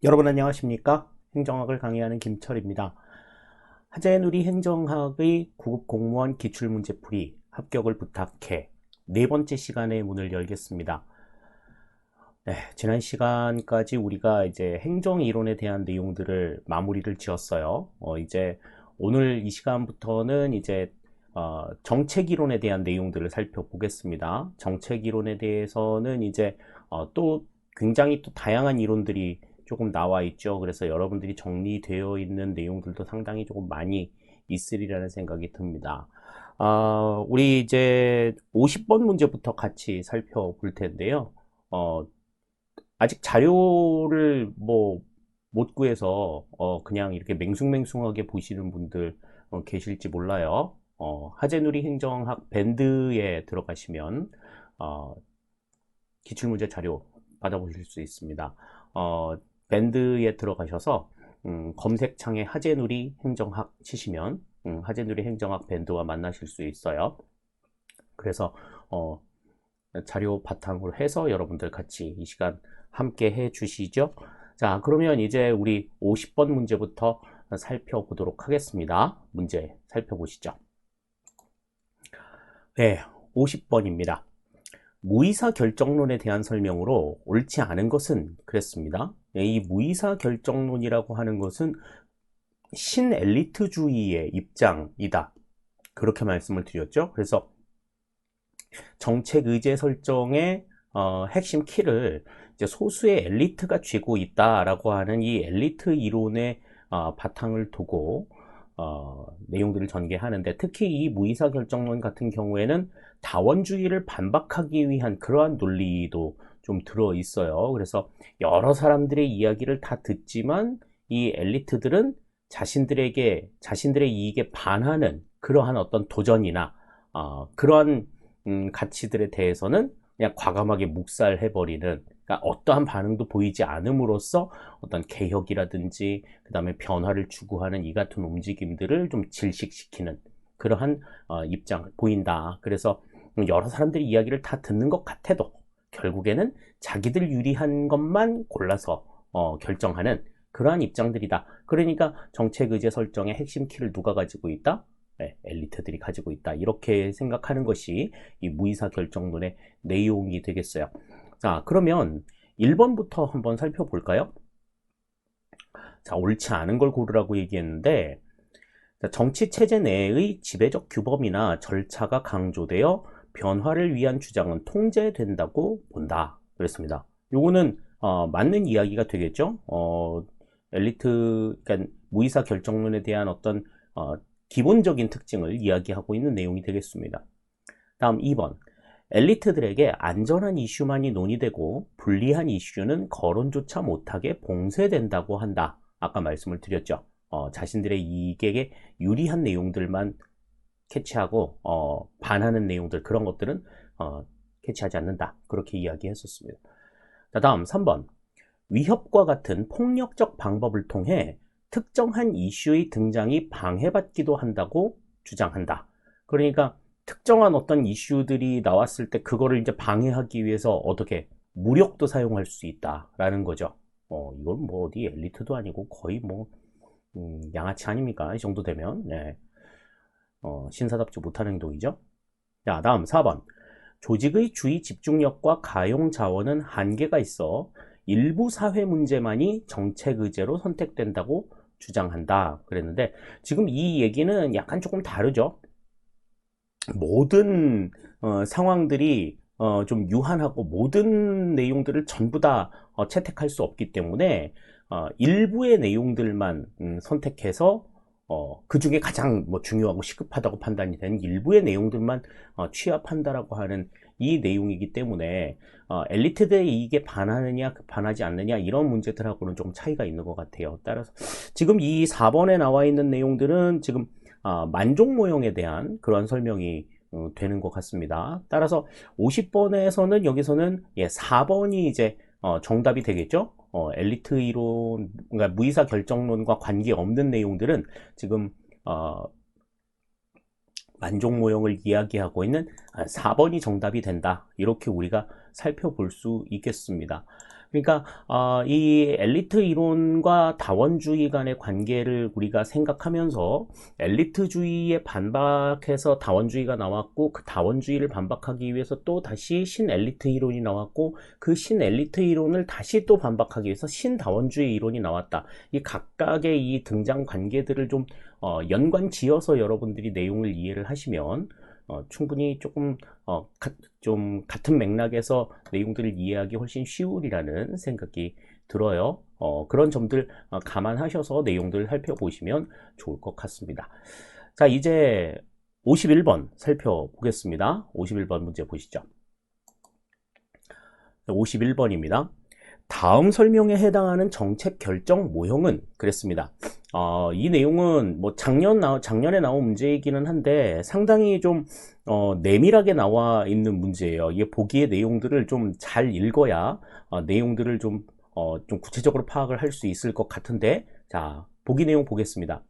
여러분 안녕하십니까? 행정학을 강의하는 김철입니다. 하재누리 행정학의 구급 공무원 기출문제풀이 합격을 부탁해 네 번째 시간의 문을 열겠습니다. 네, 지난 시간까지 우리가 이제 행정 이론에 대한 내용들을 마무리를 지었어요. 이제 오늘 이 시간부터는 이제 정책 이론에 대한 내용들을 살펴보겠습니다. 정책 이론에 대해서는 이제 또 굉장히 또 다양한 이론들이 조금 나와 있죠. 그래서 여러분들이 정리되어 있는 내용들도 상당히 조금 많이 있으리라는 생각이 듭니다. 우리 이제 50번 문제부터 같이 살펴볼 텐데요. 아직 자료를 못 구해서 그냥 이렇게 맹숭맹숭하게 보시는 분들 계실지 몰라요. 하재누리 행정학 밴드에 들어가시면 기출문제 자료 받아보실 수 있습니다. 밴드에 들어가셔서 검색창에 하재누리 행정학 치시면 하재누리 행정학 밴드와 만나실 수 있어요. 그래서 자료 바탕으로 해서 여러분들 같이 이 시간 함께 해 주시죠. 자, 그러면 이제 우리 50번 문제부터 살펴보도록 하겠습니다. 문제 살펴보시죠. 네, 50번입니다. 무의사 결정론에 대한 설명으로 옳지 않은 것은 그랬습니다. 네, 이 무의사 결정론이라고 하는 것은 신엘리트주의의 입장이다. 그렇게 말씀을 드렸죠. 그래서 정책 의제 설정의 핵심 키를 이제 소수의 엘리트가 쥐고 있다라고 하는 이 엘리트 이론의 바탕을 두고 내용들을 전개하는데, 특히 이 무의사 결정론 같은 경우에는 다원주의를 반박하기 위한 그러한 논리도 좀 들어 있어요. 그래서 여러 사람들의 이야기를 다 듣지만 이 엘리트들은 자신들의 이익에 반하는 그러한 어떤 도전이나 그러한 가치들에 대해서는 그냥 과감하게 묵살해버리는, 그러니까 어떠한 반응도 보이지 않음으로써 어떤 개혁이라든지 그 다음에 변화를 추구하는 이 같은 움직임들을 좀 질식시키는 그러한 입장을 보인다. 그래서 여러 사람들이 이야기를 다 듣는 것 같아도 결국에는 자기들 유리한 것만 골라서 결정하는 그러한 입장들이다. 그러니까 정책 의제 설정의 핵심 키를 누가 가지고 있다? 네, 엘리트들이 가지고 있다. 이렇게 생각하는 것이 이 무의사 결정론의 내용이 되겠어요. 자, 그러면 1번부터 한번 살펴볼까요? 자, 옳지 않은 걸 고르라고 얘기했는데, 정치 체제 내의 지배적 규범이나 절차가 강조되어 변화를 위한 주장은 통제된다고 본다. 그랬습니다. 요거는 맞는 이야기가 되겠죠. 그러니까 무의사 결정론에 대한 어떤 기본적인 특징을 이야기하고 있는 내용이 되겠습니다. 다음 2번. 엘리트들에게 안전한 이슈만이 논의되고 불리한 이슈는 거론조차 못하게 봉쇄된다고 한다. 아까 말씀을 드렸죠. 자신들의 이익에 유리한 내용들만 캐치하고 반하는 내용들, 그런 것들은 캐치하지 않는다. 그렇게 이야기했었습니다. 자, 다음 3번. 위협과 같은 폭력적 방법을 통해 특정한 이슈의 등장이 방해받기도 한다고 주장한다. 그러니까 특정한 어떤 이슈들이 나왔을 때 그거를 이제 방해하기 위해서 어떻게 무력도 사용할 수 있다라는 거죠. 이건 뭐 어디 엘리트도 아니고 거의 뭐 양아치 아닙니까? 이 정도 되면. 네. 신사답지 못한 행동이죠. 자, 다음 4번. 조직의 주의 집중력과 가용 자원은 한계가 있어 일부 사회 문제만이 정책 의제로 선택된다고 주장한다. 그랬는데 지금 이 얘기는 약간 조금 다르죠. 모든 상황들이 좀 유한하고 모든 내용들을 전부 다 채택할 수 없기 때문에 일부의 내용들만 선택해서 그 중에 가장 뭐 중요하고 시급하다고 판단이 되는 일부의 내용들만 취합한다라고 하는 이 내용이기 때문에 엘리트들의 이익에 반하느냐 반하지 않느냐 이런 문제들하고는 좀 차이가 있는 것 같아요. 따라서 지금 이 4번에 나와 있는 내용들은 지금 만족 모형에 대한 그런 설명이 되는 것 같습니다. 따라서 50번에서는 여기서는 4번이 이제 정답이 되겠죠. 엘리트 이론, 그러니까 무의사 결정론과 관계없는 내용들은 지금 만족 모형을 이야기하고 있는 4번이 정답이 된다. 이렇게 우리가 살펴볼 수 있겠습니다. 그러니까 이 엘리트 이론과 다원주의 간의 관계를 우리가 생각하면서 엘리트주의에 반박해서 다원주의가 나왔고, 그 다원주의를 반박하기 위해서 또 다시 신엘리트 이론이 나왔고, 그 신엘리트 이론을 다시 또 반박하기 위해서 신다원주의 이론이 나왔다. 이 각각의 이 등장 관계들을 좀 연관 지어서 여러분들이 내용을 이해를 하시면 충분히 조금 좀 같은 맥락에서 내용들을 이해하기 훨씬 쉬우리라는 생각이 들어요. 그런 점들 감안하셔서 내용들을 살펴보시면 좋을 것 같습니다. 자, 이제 51번 살펴보겠습니다. 51번 문제 보시죠. 51번입니다. 다음 설명에 해당하는 정책 결정 모형은 그랬습니다. 이 내용은 뭐 작년에 나온 문제이기는 한데 상당히 좀 내밀하게 나와 있는 문제예요. 이게 보기의 내용들을 좀 잘 읽어야 내용들을 좀 구체적으로 파악을 할 수 있을 것 같은데, 자, 보기 내용 보겠습니다.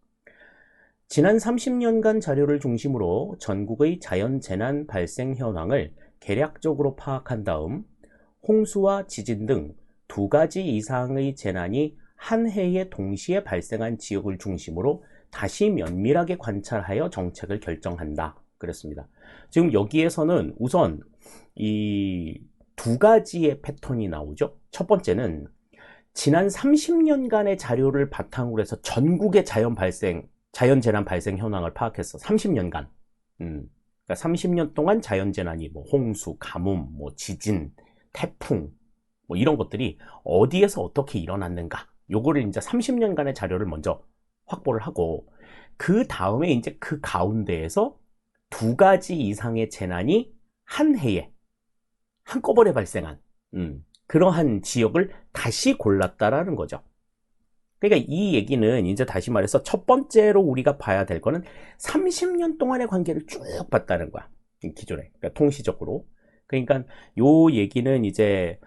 지난 30년간 자료를 중심으로 전국의 자연재난 발생 현황을 개략적으로 파악한 다음 홍수와 지진 등 2가지 이상의 재난이 한 해에 동시에 발생한 지역을 중심으로 다시 면밀하게 관찰하여 정책을 결정한다. 그랬습니다. 지금 여기에서는 우선 이 2가지의 패턴이 나오죠. 첫 번째는 지난 30년간의 자료를 바탕으로 해서 전국의 자연재난 발생 현황을 파악했어. 30년간. 그러니까 30년 동안 자연재난이 뭐 홍수, 가뭄, 뭐 지진, 태풍, 뭐 이런 것들이 어디에서 어떻게 일어났는가, 요거를 이제 30년간의 자료를 먼저 확보를 하고, 그 다음에 이제 그 가운데에서 2가지 이상의 재난이 한 해에 한꺼번에 발생한 그러한 지역을 다시 골랐다라는 거죠. 그러니까 이 얘기는 이제 다시 말해서 첫 번째로 우리가 봐야 될 거는 30년 동안의 관계를 쭉 봤다는 거야. 기존에. 그러니까 통시적으로. 그러니까 요 얘기는 이제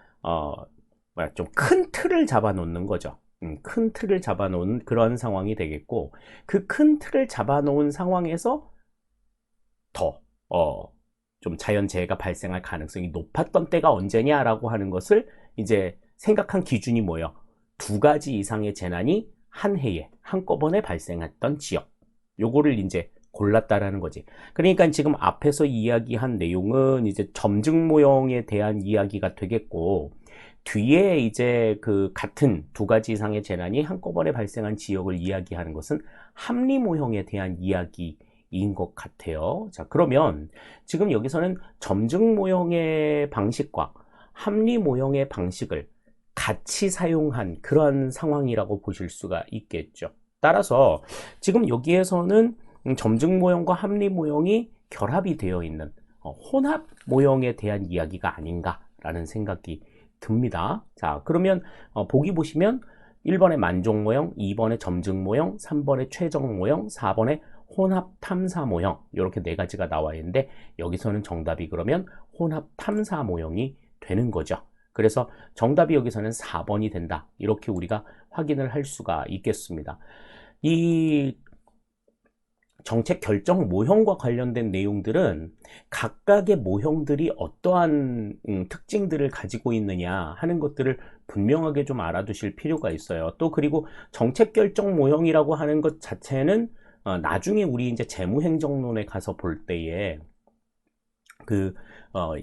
좀 큰 틀을 잡아 놓는 거죠. 큰 틀을 잡아 놓은 그런 상황이 되겠고, 그 큰 틀을 잡아 놓은 상황에서 더 좀 자연재해가 발생할 가능성이 높았던 때가 언제냐라고 하는 것을 이제 생각한 기준이 뭐예요? 2가지 이상의 재난이 한 해에 한꺼번에 발생했던 지역, 요거를 이제 골랐다라는 거지. 그러니까 지금 앞에서 이야기한 내용은 이제 점증 모형에 대한 이야기가 되겠고, 뒤에 이제 그 같은 2가지 이상의 재난이 한꺼번에 발생한 지역을 이야기하는 것은 합리 모형에 대한 이야기인 것 같아요. 자, 그러면 지금 여기서는 점증 모형의 방식과 합리 모형의 방식을 같이 사용한 그런 상황이라고 보실 수가 있겠죠. 따라서 지금 여기에서는 점증 모형과 합리 모형이 결합이 되어 있는 혼합 모형에 대한 이야기가 아닌가라는 생각이 듭니다. 자, 그러면 보기 보시면 1번의 만족 모형, 2번의 점증 모형, 3번의 최적 모형, 4번의 혼합 탐사 모형, 이렇게 4가지가 나와 있는데, 여기서는 정답이 그러면 혼합 탐사 모형이 되는 거죠. 그래서 정답이 여기서는 4번이 된다, 이렇게 우리가 확인을 할 수가 있겠습니다. 이 정책 결정 모형과 관련된 내용들은 각각의 모형들이 어떠한 특징들을 가지고 있느냐 하는 것들을 분명하게 좀 알아두실 필요가 있어요. 또 그리고 정책 결정 모형이라고 하는 것 자체는 나중에 우리 이제 재무행정론에 가서 볼 때에 그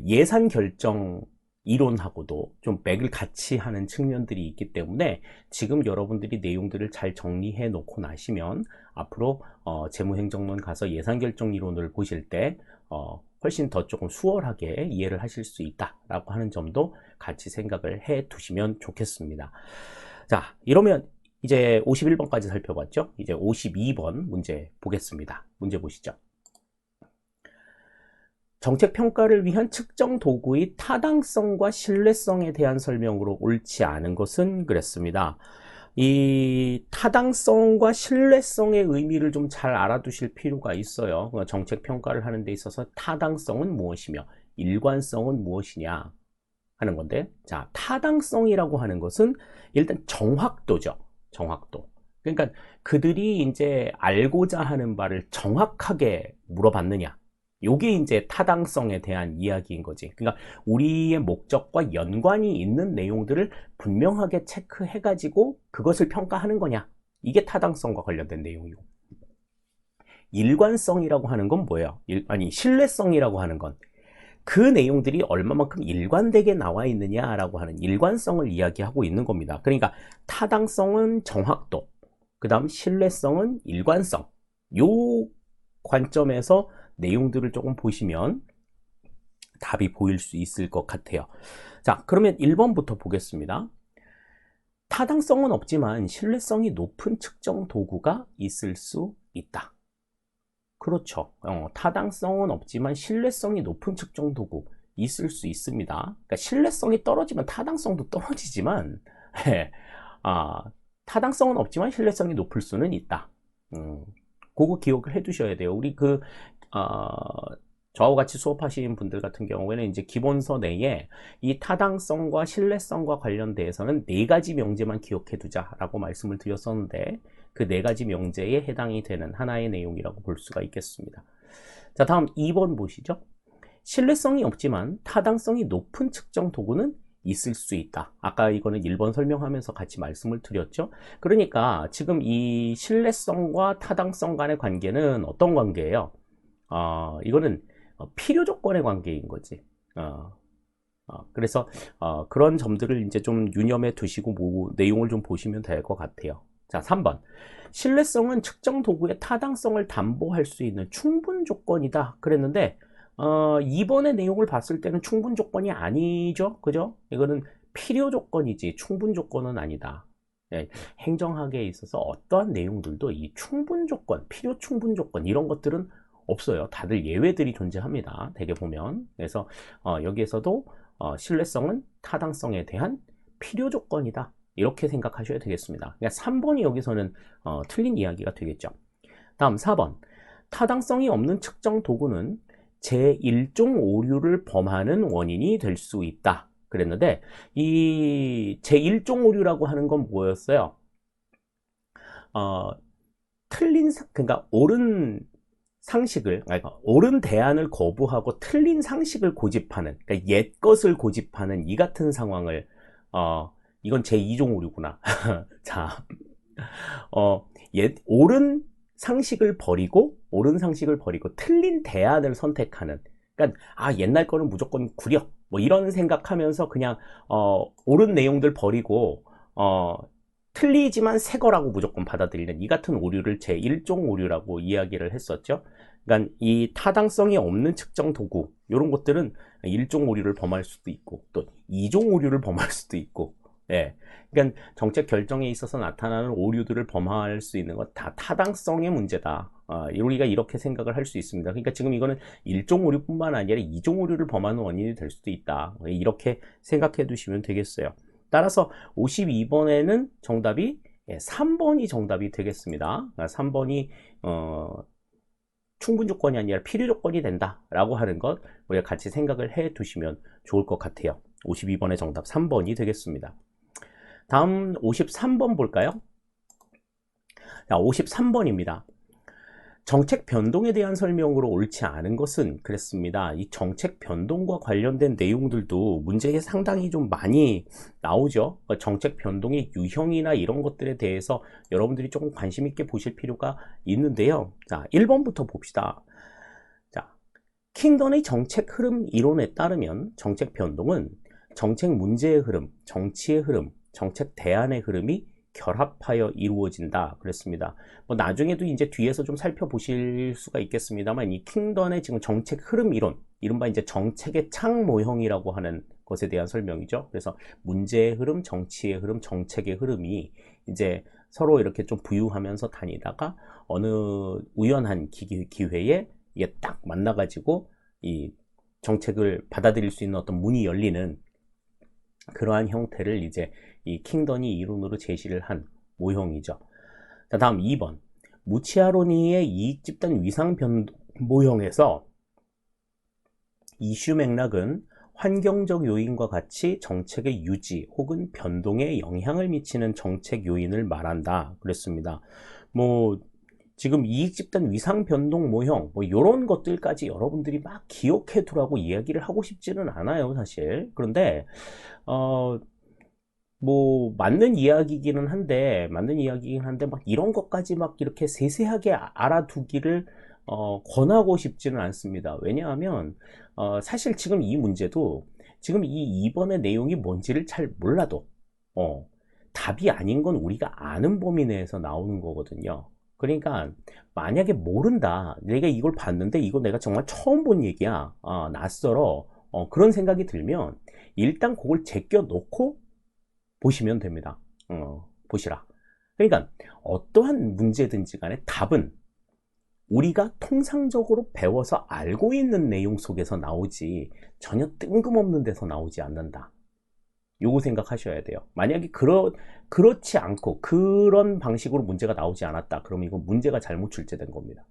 예산 결정 이론하고도 좀 맥을 같이 하는 측면들이 있기 때문에 지금 여러분들이 내용들을 잘 정리해 놓고 나시면 앞으로 재무행정론 가서 예산결정 이론을 보실 때 훨씬 더 조금 수월하게 이해를 하실 수 있다라고 하는 점도 같이 생각을 해 두시면 좋겠습니다. 자, 이러면 이제 51번까지 살펴봤죠? 이제 52번 문제 보겠습니다. 문제 보시죠. 정책 평가를 위한 측정 도구의 타당성과 신뢰성에 대한 설명으로 옳지 않은 것은 그랬습니다. 이 타당성과 신뢰성의 의미를 좀 잘 알아두실 필요가 있어요. 정책 평가를 하는 데 있어서 타당성은 무엇이며 일관성은 무엇이냐 하는 건데, 자, 타당성이라고 하는 것은 일단 정확도죠. 정확도. 그러니까 그들이 이제 알고자 하는 바를 정확하게 물어봤느냐, 요게 이제 타당성에 대한 이야기인 거지. 그러니까 우리의 목적과 연관이 있는 내용들을 분명하게 체크해가지고 그것을 평가하는 거냐. 이게 타당성과 관련된 내용이고. 일관성이라고 하는 건 뭐예요? 신뢰성이라고 하는 건 그 내용들이 얼마만큼 일관되게 나와 있느냐라고 하는 일관성을 이야기하고 있는 겁니다. 그러니까 타당성은 정확도, 그 다음 신뢰성은 일관성. 요 관점에서 내용들을 조금 보시면 답이 보일 수 있을 것 같아요. 자, 그러면 1번부터 보겠습니다. 타당성은 없지만 신뢰성이 높은 측정 도구가 있을 수 있다. 그렇죠. 타당성은 없지만 신뢰성이 높은 측정 도구 있을 수 있습니다. 그러니까 신뢰성이 떨어지면 타당성도 떨어지지만 타당성은 없지만 신뢰성이 높을 수는 있다. 그거 기억을 해 두셔야 돼요. 우리 저하고 같이 수업하시는 분들 같은 경우에는 이제 기본서 내에 이 타당성과 신뢰성과 관련돼서는 4가지 명제만 기억해 두자라고 말씀을 드렸었는데 그 4가지 명제에 해당이 되는 하나의 내용이라고 볼 수가 있겠습니다. 자, 다음 2번 보시죠. 신뢰성이 없지만 타당성이 높은 측정 도구는 있을 수 있다. 아까 이거는 1번 설명하면서 같이 말씀을 드렸죠. 그러니까 지금 이 신뢰성과 타당성 간의 관계는 어떤 관계예요? 이거는 필요 조건의 관계인 거지. 그래서 그런 점들을 이제 좀 유념해 두시고 내용을 좀 보시면 될 것 같아요. 자, 3번. 신뢰성은 측정 도구의 타당성을 담보할 수 있는 충분 조건이다. 그랬는데 2번의 내용을 봤을 때는 충분 조건이 아니죠. 그죠? 이거는 필요 조건이지 충분 조건은 아니다. 네, 행정학에 있어서 어떠한 내용들도 이 충분 조건, 필요 충분 조건 이런 것들은 없어요. 다들 예외들이 존재합니다. 대개 보면. 그래서 여기에서도 신뢰성은 타당성에 대한 필요 조건이다. 이렇게 생각하셔야 되겠습니다. 그러니까 3번이 여기서는 틀린 이야기가 되겠죠. 다음 4번. 타당성이 없는 측정 도구는 제1종 오류를 범하는 원인이 될 수 있다. 그랬는데 이 제1종 오류라고 하는 건 뭐였어요? 그러니까 옳은 상식을, 그러니까 옳은 대안을 거부하고 틀린 상식을 고집하는, 그러니까 옛 것을 고집하는 이 같은 상황을 이건 제2종 오류구나. 자, 옳은 상식을 버리고 틀린 대안을 선택하는. 그러니까 옛날 거는 무조건 구려. 뭐 이런 생각하면서 그냥 옳은 내용들 버리고 틀리지만 새 거라고 무조건 받아들이는 이 같은 오류를 제1종 오류라고 이야기를 했었죠. 그러니까 이 타당성이 없는 측정 도구 이런 것들은 1종 오류를 범할 수도 있고 또 2종 오류를 범할 수도 있고, 예. 그러니까 정책 결정에 있어서 나타나는 오류들을 범할 수 있는 것 다 타당성의 문제다. 우리가 이렇게 생각을 할 수 있습니다. 그러니까 지금 이거는 1종 오류뿐만 아니라 2종 오류를 범하는 원인이 될 수도 있다. 이렇게 생각해 두시면 되겠어요. 따라서 52번에는 정답이 3번이 정답이 되겠습니다. 3번이 충분 조건이 아니라 필요 조건이 된다 라고 하는 것 우리가 같이 생각을 해 두시면 좋을 것 같아요. 52번의 정답 3번이 되겠습니다. 다음 53번 볼까요? 자, 53번입니다. 정책 변동에 대한 설명으로 옳지 않은 것은 그랬습니다. 이 정책 변동과 관련된 내용들도 문제에 상당히 좀 많이 나오죠. 정책 변동의 유형이나 이런 것들에 대해서 여러분들이 조금 관심 있게 보실 필요가 있는데요. 자, 1번부터 봅시다. 자, 킹던의 정책 흐름 이론에 따르면 정책 변동은 정책 문제의 흐름, 정치의 흐름, 정책 대안의 흐름이 결합하여 이루어진다 그랬습니다. 뭐 나중에도 이제 뒤에서 좀 살펴보실 수가 있겠습니다만 이 킹던의 지금 정책 흐름 이론, 이른바 이제 정책의 창 모형이라고 하는 것에 대한 설명이죠. 그래서 문제의 흐름, 정치의 흐름, 정책의 흐름이 이제 서로 이렇게 좀 부유하면서 다니다가 어느 우연한 기회에 이게 딱 만나가지고 이 정책을 받아들일 수 있는 어떤 문이 열리는 그러한 형태를 이제 이 킹던이 이론으로 제시를 한 모형이죠. 자, 다음 2번. 무치아로니의 이익 집단 위상 변동 모형에서 이슈 맥락은 환경적 요인과 같이 정책의 유지 혹은 변동에 영향을 미치는 정책 요인을 말한다 그랬습니다. 뭐 지금 이익 집단 위상 변동 모형 뭐 이런 것들까지 여러분들이 막 기억해 두라고 이야기를 하고 싶지는 않아요, 사실. 그런데 뭐 맞는 이야기긴 한데 막 이런 것까지 막 이렇게 세세하게 알아두기를 권하고 싶지는 않습니다. 왜냐하면 사실 지금 이 문제도 지금 이 2번의 내용이 뭔지를 잘 몰라도 어, 답이 아닌 건 우리가 아는 범위 내에서 나오는 거거든요. 그러니까 만약에 모른다, 내가 이걸 봤는데 이거 내가 정말 처음 본 얘기야, 낯설어, 그런 생각이 들면 일단 그걸 제껴 놓고 보시면 됩니다. 보시라. 그러니까 어떠한 문제든지 간에 답은 우리가 통상적으로 배워서 알고 있는 내용 속에서 나오지 전혀 뜬금없는 데서 나오지 않는다. 요거 생각하셔야 돼요. 만약에 그렇지 않고 그런 방식으로 문제가 나오지 않았다. 그러면 이건 문제가 잘못 출제된 겁니다.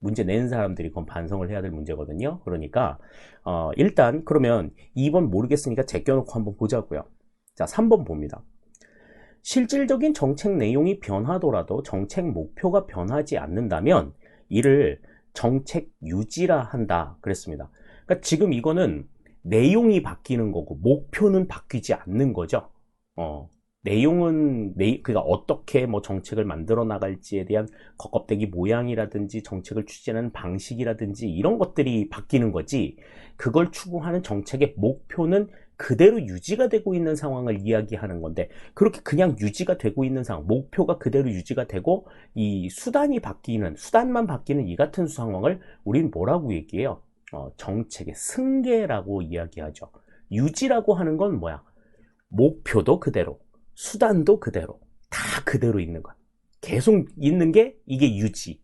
문제 낸 사람들이 그건 반성을 해야 될 문제거든요. 그러니까 일단 그러면 2번 모르겠으니까 제껴놓고 한번 보자고요. 자, 3번 봅니다. 실질적인 정책 내용이 변하더라도 정책 목표가 변하지 않는다면 이를 정책 유지라 한다. 그랬습니다. 그러니까 지금 이거는 내용이 바뀌는 거고 목표는 바뀌지 않는 거죠. 내용은 그러니까 어떻게 뭐 정책을 만들어 나갈지에 대한 겉껍데기 모양이라든지 정책을 추진하는 방식이라든지 이런 것들이 바뀌는 거지, 그걸 추구하는 정책의 목표는 그대로 유지가 되고 있는 상황을 이야기하는 건데, 그렇게 그냥 유지가 되고 있는 상황, 목표가 그대로 유지가 되고 이 수단만 바뀌는 이 같은 상황을 우리는 뭐라고 얘기해요? 정책의 승계라고 이야기하죠. 유지라고 하는 건 뭐야? 목표도 그대로, 수단도 그대로, 다 그대로 있는 것. 계속 있는 게 이게 유지.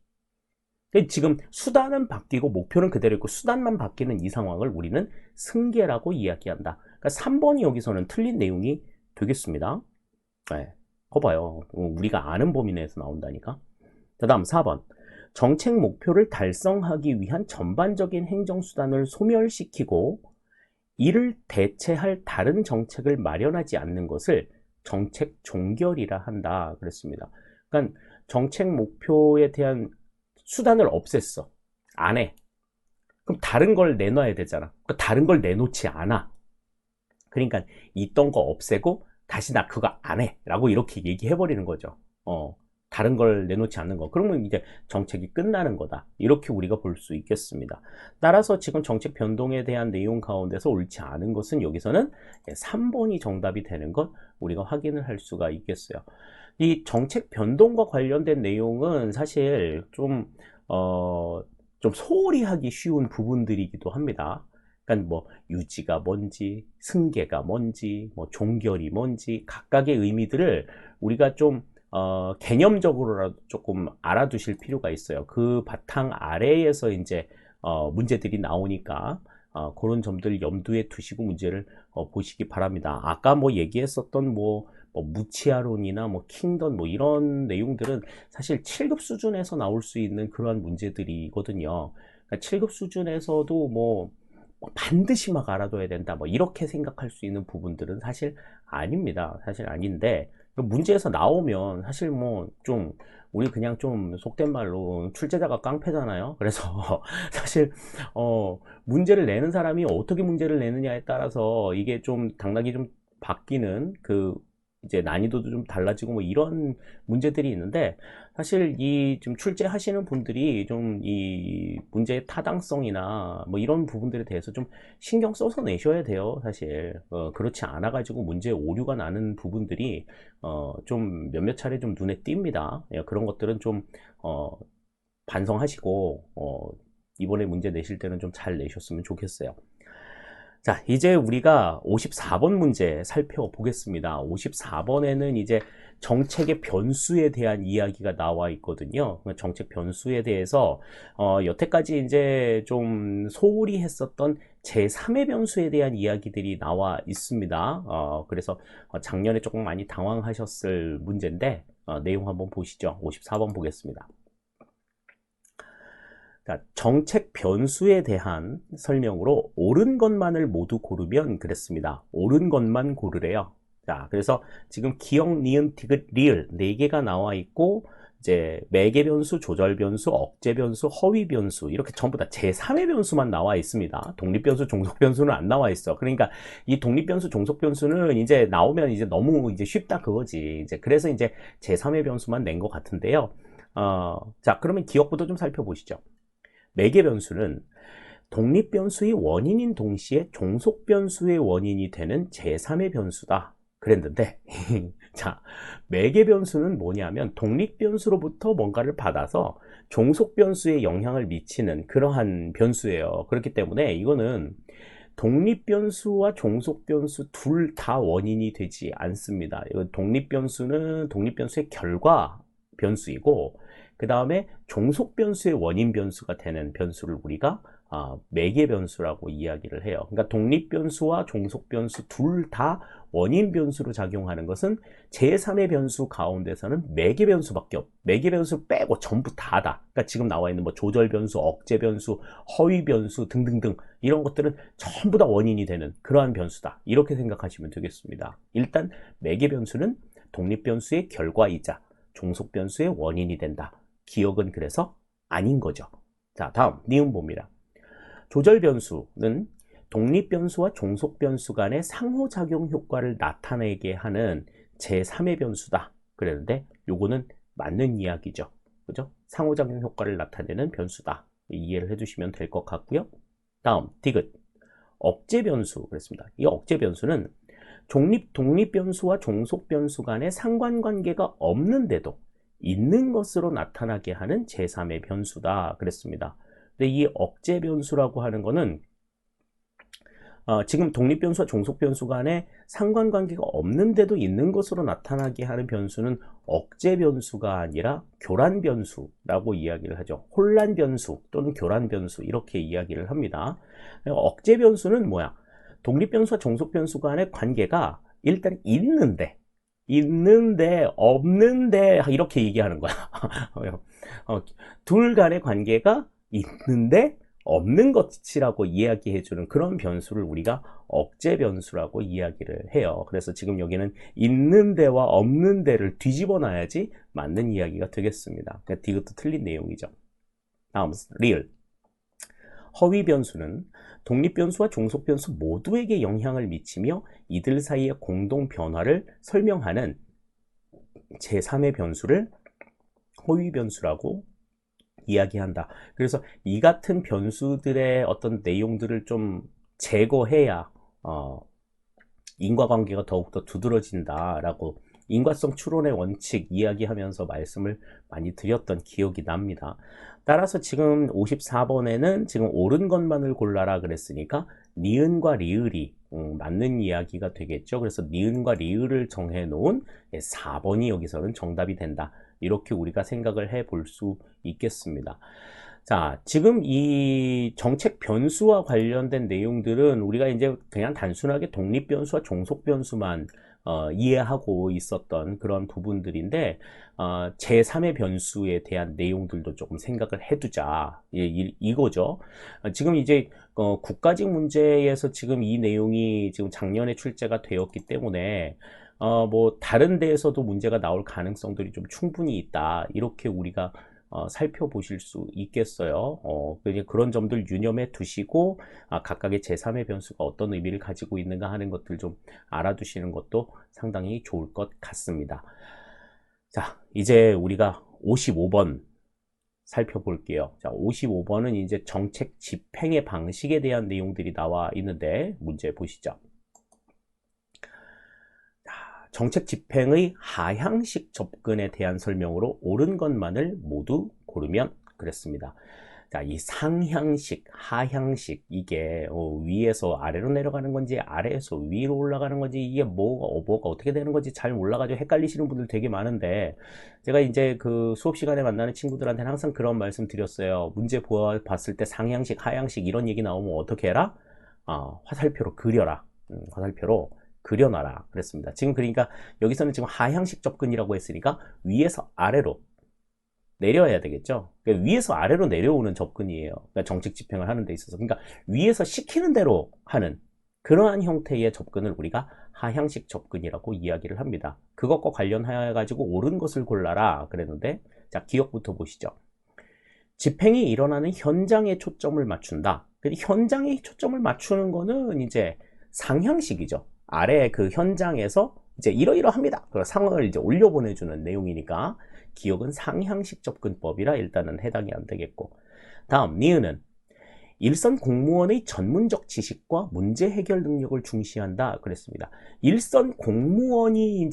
지금 수단은 바뀌고 목표는 그대로 있고 수단만 바뀌는 이 상황을 우리는 승계라고 이야기한다. 그러니까 3번이 여기서는 틀린 내용이 되겠습니다. 네, 거 봐요. 우리가 아는 범위 내에서 나온다니까. 그 다음 4번. 정책 목표를 달성하기 위한 전반적인 행정수단을 소멸시키고 이를 대체할 다른 정책을 마련하지 않는 것을 정책 종결이라 한다. 그랬습니다. 그러니까 정책 목표에 대한 수단을 없앴어. 안 해. 그럼 다른 걸 내놔야 되잖아. 그러니까 다른 걸 내놓지 않아. 그러니까 있던 거 없애고 다시 나 그거 안 해. 라고 이렇게 얘기해버리는 거죠. 다른 걸 내놓지 않는 거. 그러면 이제 정책이 끝나는 거다. 이렇게 우리가 볼 수 있겠습니다. 따라서 지금 정책 변동에 대한 내용 가운데서 옳지 않은 것은 여기서는 3번이 정답이 되는 것 우리가 확인을 할 수가 있겠어요. 이 정책 변동과 관련된 내용은 사실 좀 소홀히 하기 쉬운 부분들이기도 합니다. 그러니까 뭐 유지가 뭔지, 승계가 뭔지, 뭐 종결이 뭔지 각각의 의미들을 우리가 좀 개념적으로라도 조금 알아두실 필요가 있어요. 그 바탕 아래에서 이제 문제들이 나오니까 그런 점들 염두에 두시고 문제를 보시기 바랍니다. 아까 뭐 얘기했었던 뭐 무치아론이나 뭐 킹던 뭐 이런 내용들은 사실 7급 수준에서 나올 수 있는 그러한 문제들이거든요. 그러니까 7급 수준에서도 뭐 반드시 막 알아둬야 된다 뭐 이렇게 생각할 수 있는 부분들은 사실 아닙니다. 사실 아닌데 문제에서 나오면 사실 뭐 좀 우리 그냥 좀 속된 말로 출제자가 깡패잖아요. 그래서 사실 문제를 내는 사람이 어떻게 문제를 내느냐에 따라서 이게 좀 당락이 좀 바뀌는 그 이제 난이도도 좀 달라지고 뭐 이런 문제들이 있는데, 사실 이 좀 출제하시는 분들이 좀 이 문제의 타당성이나 뭐 이런 부분들에 대해서 좀 신경 써서 내셔야 돼요. 사실 그렇지 않아 가지고 문제에 오류가 나는 부분들이 좀 몇몇 차례 좀 눈에 띕니다. 예, 그런 것들은 좀 반성하시고 이번에 문제 내실 때는 좀 잘 내셨으면 좋겠어요. 자, 이제 우리가 54번 문제 살펴보겠습니다. 54번에는 이제 정책의 변수에 대한 이야기가 나와 있거든요. 정책 변수에 대해서 여태까지 이제 좀 소홀히 했었던 제3의 변수에 대한 이야기들이 나와 있습니다. 그래서 작년에 조금 많이 당황하셨을 문제인데 내용 한번 보시죠. 54번 보겠습니다. 정책 변수에 대한 설명으로 옳은 것만을 모두 고르면 그랬습니다. 옳은 것만 고르래요. 자, 그래서 지금 기억, 니은, 디귿, 리을 4개가 나와 있고 이제 매개 변수, 조절 변수, 억제 변수, 허위 변수 이렇게 전부 다 제3의 변수만 나와 있습니다. 독립 변수, 종속 변수는 안 나와 있어. 그러니까 이 독립 변수, 종속 변수는 이제 나오면 이제 너무 이제 쉽다 그거지. 이제 그래서 이제 제3의 변수만 낸 것 같은데요. 자, 그러면 기억부터 좀 살펴보시죠. 매개 변수는 독립 변수의 원인인 동시에 종속 변수의 원인이 되는 제3의 변수다. 그랬는데 자, 매개 변수는 뭐냐면 독립 변수로부터 뭔가를 받아서 종속 변수에 영향을 미치는 그러한 변수예요. 그렇기 때문에 이거는 독립 변수와 종속 변수 둘 다 원인이 되지 않습니다. 독립 변수는 독립 변수의 결과 변수이고, 그 다음에 종속 변수의 원인 변수가 되는 변수를 우리가 매개 변수라고 이야기를 해요. 그러니까 독립 변수와 종속 변수 둘 다 원인 변수로 작용하는 것은 제3의 변수 가운데서는 매개 변수밖에 매개 변수 빼고 전부 다다. 그러니까 지금 나와 있는 뭐 조절 변수, 억제 변수, 허위 변수 등등등 이런 것들은 전부 다 원인이 되는 그러한 변수다. 이렇게 생각하시면 되겠습니다. 일단 매개 변수는 독립 변수의 결과이자 종속 변수의 원인이 된다. 기억은 그래서 아닌 거죠. 자, 다음 니은 봅니다. 조절 변수는 독립 변수와 종속 변수 간의 상호작용 효과를 나타내게 하는 제3의 변수다. 그랬는데 요거는 맞는 이야기죠. 그죠? 상호작용 효과를 나타내는 변수다. 이해를 해주시면 될 것 같고요. 다음 디귿. 억제 변수 그랬습니다. 이 억제 변수는 독립 변수와 종속 변수 간의 상관관계가 없는데도 있는 것으로 나타나게 하는 제3의 변수다. 그랬습니다. 근데 이 억제 변수라고 하는 거는 지금 독립 변수와 종속 변수 간에 상관관계가 없는데도 있는 것으로 나타나게 하는 변수는 억제 변수가 아니라 교란 변수라고 이야기를 하죠. 혼란 변수 또는 교란 변수 이렇게 이야기를 합니다. 억제 변수는 뭐야? 독립 변수와 종속 변수 간의 관계가 일단 있는데 없는데 이렇게 얘기하는 거야. 둘 간의 관계가 있는데 없는 것이라고 이야기해주는 그런 변수를 우리가 억제 변수라고 이야기를 해요. 그래서 지금 여기는 있는 데와 없는 데를 뒤집어 놔야지 맞는 이야기가 되겠습니다. 그러니까 디귿도 틀린 내용이죠. 다음 리을. 허위 변수는 독립 변수와 종속 변수 모두에게 영향을 미치며 이들 사이의 공동 변화를 설명하는 제3의 변수를 허위 변수라고 이야기한다. 그래서 이 같은 변수들의 어떤 내용들을 좀 제거해야 인과관계가 더욱더 두드러진다라고 인과성 추론의 원칙 이야기하면서 말씀을 많이 드렸던 기억이 납니다. 따라서 지금 54번에는 지금 옳은 것만을 골라라 그랬으니까 니은과 리을이 맞는 이야기가 되겠죠. 그래서 니은과 리을을 정해 놓은 4번이 여기서는 정답이 된다. 이렇게 우리가 생각을 해 볼 수 있겠습니다. 자, 지금 이 정책 변수와 관련된 내용들은 우리가 이제 그냥 단순하게 독립 변수와 종속 변수만 이해하고 있었던 그런 부분들인데 제3의 변수에 대한 내용들도 조금 생각을 해두자 이거죠. 지금 이제 국가직 문제에서 지금 이 내용이 지금 작년에 출제가 되었기 때문에 뭐 다른 데에서도 문제가 나올 가능성들이 좀 충분히 있다. 이렇게 우리가 살펴보실 수 있겠어요. 그런 점들 유념해 두시고 각각의 제3의 변수가 어떤 의미를 가지고 있는가 하는 것들 좀 알아두시는 것도 상당히 좋을 것 같습니다. 자, 이제 우리가 55번 살펴볼게요. 자, 55번은 이제 정책 집행의 방식에 대한 내용들이 나와 있는데 문제 보시죠. 정책 집행의 하향식 접근에 대한 설명으로 옳은 것만을 모두 고르면 그랬습니다. 자, 이 상향식, 하향식 이게 위에서 아래로 내려가는 건지 아래에서 위로 올라가는 건지 이게 뭐가 어떻게 되는 건지 잘 몰라가지고 헷갈리시는 분들 되게 많은데 제가 이제 그 수업 시간에 만나는 친구들한테는 항상 그런 말씀 드렸어요. 문제 봤을 때 상향식, 하향식 이런 얘기 나오면 어떻게 해라? 화살표로 그려라. 화살표로 그려놔라 그랬습니다. 지금 그러니까 여기서는 지금 하향식 접근이라고 했으니까 위에서 아래로 내려야 되겠죠. 그러니까 위에서 아래로 내려오는 접근이에요. 그러니까 정책 집행을 하는 데 있어서. 그러니까 위에서 시키는 대로 하는 그러한 형태의 접근을 우리가 하향식 접근이라고 이야기를 합니다. 그것과 관련하여 가지고 옳은 것을 골라라 그랬는데 자, 기억부터 보시죠. 집행이 일어나는 현장에 초점을 맞춘다. 근데 현장에 초점을 맞추는 거는 이제 상향식이죠. 아래 그 현장에서 이제 이러이러합니다. 그 상황을 이제 올려보내주는 내용이니까 기억은 상향식 접근법이라 일단은 해당이 안 되겠고. 다음, 니은은 일선 공무원의 전문적 지식과 문제 해결 능력을 중시한다. 그랬습니다. 일선 공무원이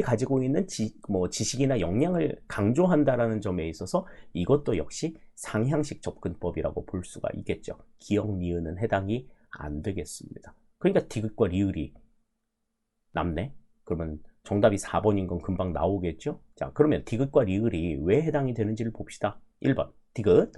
가지고 있는 지식이나 역량을 강조한다라는 점에 있어서 이것도 역시 상향식 접근법이라고 볼 수가 있겠죠. 기억, 니은은 해당이 안 되겠습니다. 그러니까 디귿과 리을이 남네. 그러면 정답이 4번인 건 금방 나오겠죠. 자, 그러면 디귿과 리을이 왜 해당이 되는지를 봅시다. 1번 디귿.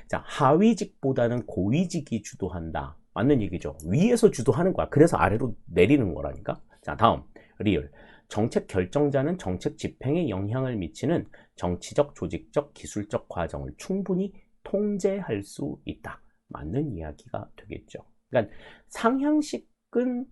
자, 하위직보다는 고위직이 주도한다. 맞는 얘기죠. 위에서 주도하는 거야. 그래서 아래로 내리는 거라니까. 자, 다음 리을. 정책 결정자는 정책 집행에 영향을 미치는 정치적, 조직적, 기술적 과정을 충분히 통제할 수 있다. 맞는 이야기가 되겠죠. 그러니까 상향식은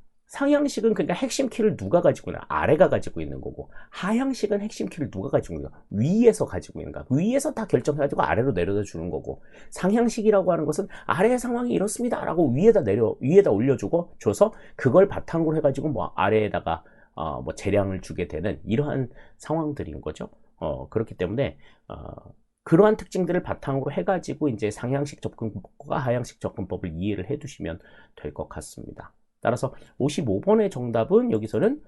그러니까 핵심 키를 누가 가지고 있나? 아래가 가지고 있는 거고, 하향식은 핵심 키를 누가 가지고 있는 거야? 위에서 가지고 있는 거야. 위에서 다 결정해가지고 아래로 내려다 주는 거고, 상향식이라고 하는 것은 아래의 상황이 이렇습니다라고 위에다 올려주고 줘서 그걸 바탕으로 해가지고 뭐 아래에다가 뭐 재량을 주게 되는 이러한 상황들인 거죠. 그렇기 때문에 그러한 특징들을 바탕으로 해가지고 이제 상향식 접근법과 하향식 접근법을 이해를 해두시면 될 것 같습니다. 따라서 55번의 정답은 여기서는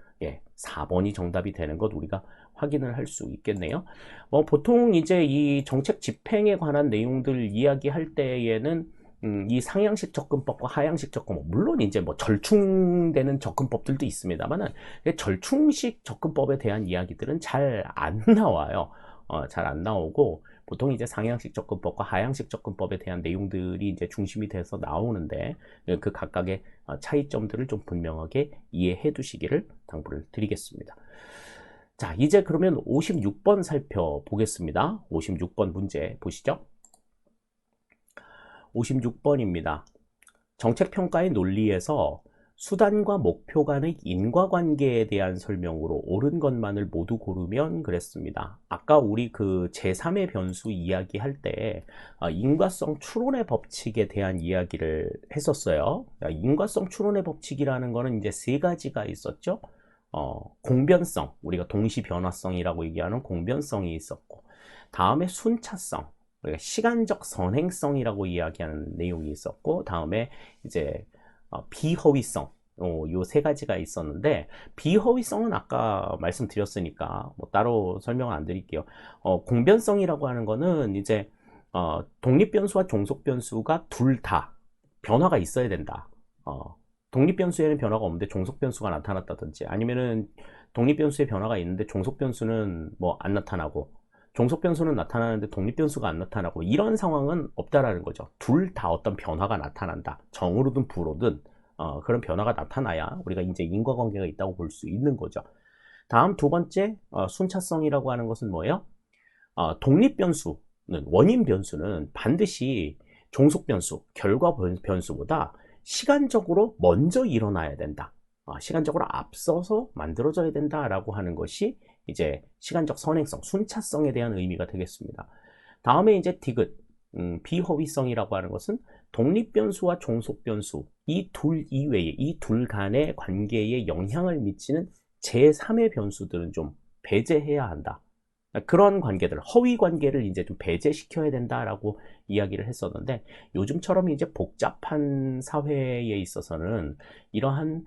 4번이 정답이 되는 것 우리가 확인을 할 수 있겠네요. 보통 이제 이 정책 집행에 관한 내용들 이야기할 때에는 이 상향식 접근법과 하향식 접근법, 물론 이제 뭐 절충되는 접근법들도 있습니다만은 절충식 접근법에 대한 이야기들은 잘 안 나와요. 잘 안 나오고 보통 이제 상향식 접근법과 하향식 접근법에 대한 내용들이 이제 중심이 돼서 나오는데 그 각각의 차이점들을 좀 분명하게 이해해 두시기를 당부를 드리겠습니다. 자, 이제 그러면 56번 살펴보겠습니다. 56번 문제 보시죠. 56번입니다. 정책평가의 논리에서 수단과 목표 간의 인과관계에 대한 설명으로 옳은 것만을 모두 고르면 그랬습니다. 아까 우리 그 제3의 변수 이야기할 때 인과성 추론의 법칙에 대한 이야기를 했었어요. 인과성 추론의 법칙이라는 거는 이제 세 가지가 있었죠. 공변성, 우리가 동시변화성이라고 얘기하는 공변성이 있었고, 다음에 순차성, 우리가 시간적 선행성이라고 이야기하는 내용이 있었고, 다음에 이제 비허위성, 요 세 가지가 있었는데, 비허위성은 아까 말씀드렸으니까 뭐 따로 설명을 안 드릴게요. 공변성이라고 하는 거는 이제 독립변수와 종속변수가 둘 다 변화가 있어야 된다. 독립변수에는 변화가 없는데 종속변수가 나타났다든지, 아니면은 독립변수에 변화가 있는데 종속변수는 뭐 안 나타나고, 종속변수는 나타나는데 독립변수가 안 나타나고, 이런 상황은 없다라는 거죠. 둘 다 어떤 변화가 나타난다. 정으로든 부로든 그런 변화가 나타나야 우리가 이제 인과관계가 있다고 볼 수 있는 거죠. 다음 두 번째, 순차성이라고 하는 것은 뭐예요? 독립변수는, 원인 변수는 반드시 종속변수, 결과 변수보다 시간적으로 먼저 일어나야 된다. 시간적으로 앞서서 만들어져야 된다라고 하는 것이 이제 시간적 선행성, 순차성에 대한 의미가 되겠습니다. 다음에 이제 디귿, 비허위성이라고 하는 것은 독립변수와 종속변수, 이 둘 이외에, 이 둘 간의 관계에 영향을 미치는 제3의 변수들은 좀 배제해야 한다. 그런 관계들, 허위 관계를 이제 좀 배제시켜야 된다라고 이야기를 했었는데, 요즘처럼 이제 복잡한 사회에 있어서는 이러한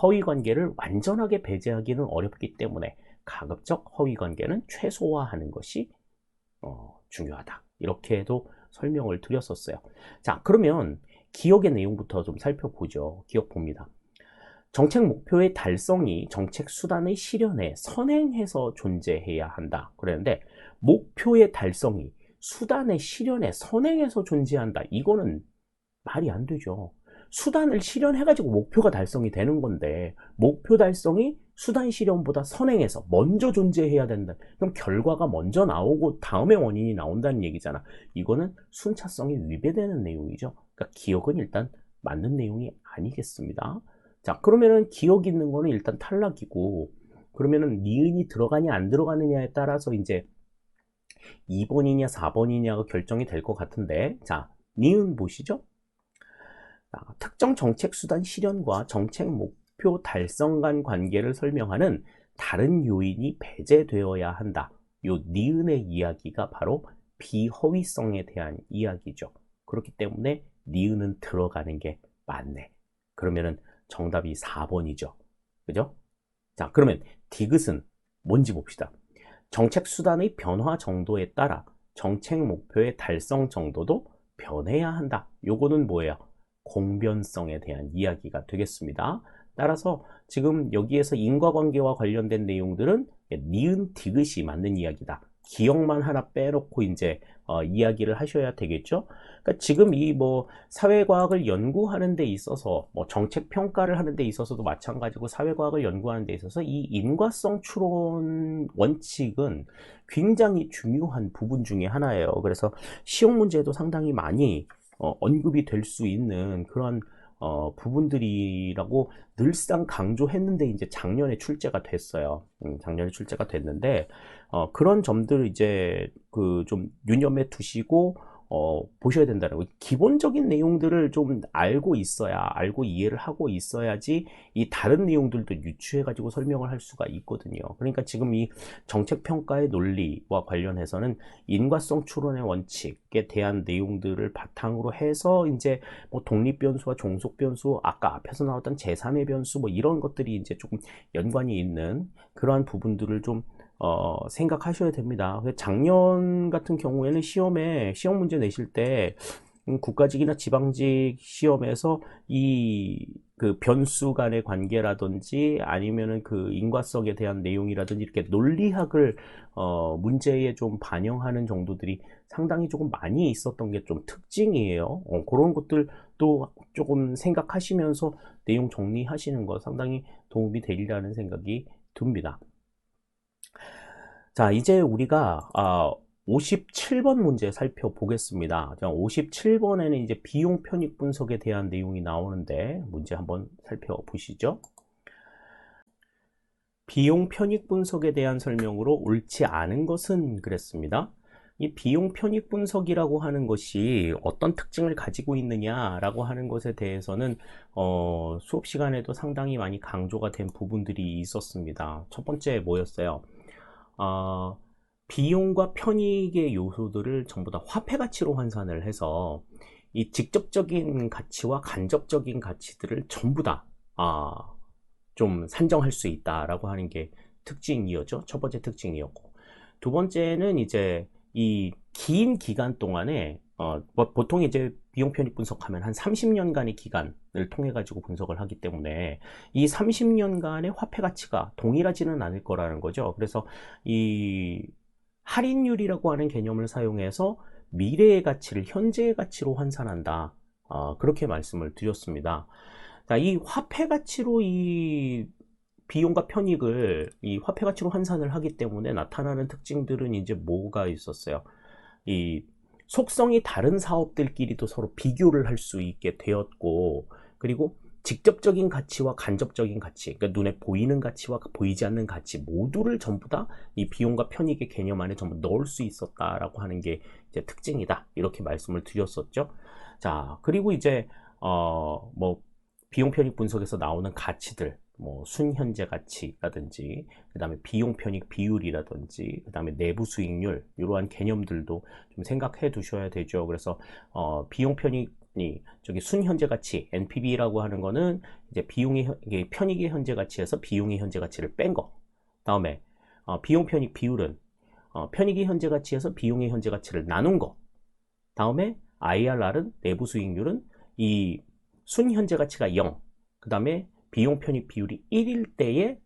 허위 관계를 완전하게 배제하기는 어렵기 때문에 가급적 허위 관계는 최소화하는 것이 중요하다. 이렇게도 설명을 드렸었어요. 자, 그러면 기억의 내용부터 좀 살펴보죠. 기억 봅니다. 정책 목표의 달성이 정책 수단의 실현에 선행해서 존재해야 한다. 그랬는데 목표의 달성이 수단의 실현에 선행해서 존재한다. 이거는 말이 안 되죠. 수단을 실현해가지고 목표가 달성이 되는 건데, 목표 달성이 수단 실현보다 선행해서 먼저 존재해야 된다. 그럼 결과가 먼저 나오고 다음에 원인이 나온다는 얘기잖아. 이거는 순차성이 위배되는 내용이죠. 그러니까 기억은 일단 맞는 내용이 아니겠습니다. 자, 그러면은 기억 있는 거는 일단 탈락이고, 그러면은 니은이 들어가냐 안 들어가느냐에 따라서 이제 2번이냐 4번이냐가 결정이 될 것 같은데, 자, 니은 보시죠? 특정 정책 수단 실현과 정책 목표 달성 간 관계를 설명하는 다른 요인이 배제되어야 한다. 요 니은의 이야기가 바로 비허위성에 대한 이야기죠. 그렇기 때문에 니은은 들어가는 게 맞네. 그러면은 정답이 4번이죠. 그죠? 자, 그러면 디귿은 뭔지 봅시다. 정책 수단의 변화 정도에 따라 정책 목표의 달성 정도도 변해야 한다. 요거는 뭐예요? 공변성에 대한 이야기가 되겠습니다. 따라서 지금 여기에서 인과관계와 관련된 내용들은 니은 디귿이 맞는 이야기다. 기억만 하나 빼놓고 이제 이야기를 하셔야 되겠죠. 그러니까 지금 이 뭐 사회과학을 연구하는 데 있어서 뭐 정책 평가를 하는 데 있어서도 마찬가지고 사회과학을 연구하는 데 있어서 이 인과성 추론 원칙은 굉장히 중요한 부분 중에 하나예요. 그래서 시험 문제도 상당히 많이 언급이 될 수 있는 그런 부분들이라고 늘상 강조했는데 이제 작년에 출제가 됐어요. 작년에 출제가 됐는데 그런 점들을 이제 그 좀 유념해 두시고 보셔야 된다는 거예요. 기본적인 내용들을 좀 알고 있어야, 알고 이해를 하고 있어야지 이 다른 내용들도 유추해 가지고 설명을 할 수가 있거든요. 그러니까 지금 이 정책평가의 논리와 관련해서는 인과성 추론의 원칙에 대한 내용들을 바탕으로 해서 이제 뭐 독립변수와 종속변수, 아까 앞에서 나왔던 제3의 변수 뭐 이런 것들이 이제 조금 연관이 있는 그러한 부분들을 좀 생각하셔야 됩니다. 작년 같은 경우에는 시험 문제 내실 때 국가직이나 지방직 시험에서 이 그 변수 간의 관계라든지 아니면은 그 인과성에 대한 내용이라든지 이렇게 논리학을 문제에 좀 반영하는 정도들이 상당히 조금 많이 있었던 게 좀 특징이에요. 그런 것들도 조금 생각하시면서 내용 정리하시는 거 상당히 도움이 되리라는 생각이 듭니다. 자, 이제 우리가 57번 문제 살펴보겠습니다. 57번에는 이제 비용 편익 분석에 대한 내용이 나오는데 문제 한번 살펴보시죠. 비용 편익 분석에 대한 설명으로 옳지 않은 것은 그랬습니다. 이 비용 편익 분석이라고 하는 것이 어떤 특징을 가지고 있느냐라고 하는 것에 대해서는 수업 시간에도 상당히 많이 강조가 된 부분들이 있었습니다. 첫 번째 뭐였어요? 비용과 편익의 요소들을 전부 다 화폐 가치로 환산을 해서 이 직접적인 가치와 간접적인 가치들을 전부 다 좀 산정할 수 있다라고 하는 게 특징이었죠. 첫 번째 특징이었고, 두 번째는 이제 이 긴 기간 동안에 보통 이제 비용 편익 분석하면 한 30년간의 기간을 통해 가지고 분석을 하기 때문에 이 30년간의 화폐 가치가 동일하지는 않을 거라는 거죠. 그래서 이 할인율이라고 하는 개념을 사용해서 미래의 가치를 현재의 가치로 환산한다. 그렇게 말씀을 드렸습니다. 자, 이 화폐 가치로 이 비용과 편익을 이 화폐 가치로 환산을 하기 때문에 나타나는 특징들은 이제 뭐가 있었어요? 이 속성이 다른 사업들끼리도 서로 비교를 할 수 있게 되었고, 그리고 직접적인 가치와 간접적인 가치, 그러니까 눈에 보이는 가치와 보이지 않는 가치 모두를 전부 다 이 비용과 편익의 개념 안에 전부 넣을 수 있었다라고 하는 게 이제 특징이다. 이렇게 말씀을 드렸었죠. 자, 그리고 이제 뭐 비용 편익 분석에서 나오는 가치들, 뭐 순현재 가치라든지 그 다음에 비용 편익 비율이라든지 그 다음에 내부 수익률 이러한 개념들도 좀 생각해 두셔야 되죠. 그래서 비용 편익이 저기 순현재 가치 NPV라고 하는 거는 이제 편익의 현재 가치에서 비용의 현재 가치를 뺀 거. 다음에 비용 편익 비율은 편익의 현재 가치에서 비용의 현재 가치를 나눈 거. 다음에 IRR은 내부 수익률은 이 순현재 가치가 0, 그 다음에 비용 편익 비율이 1일 때에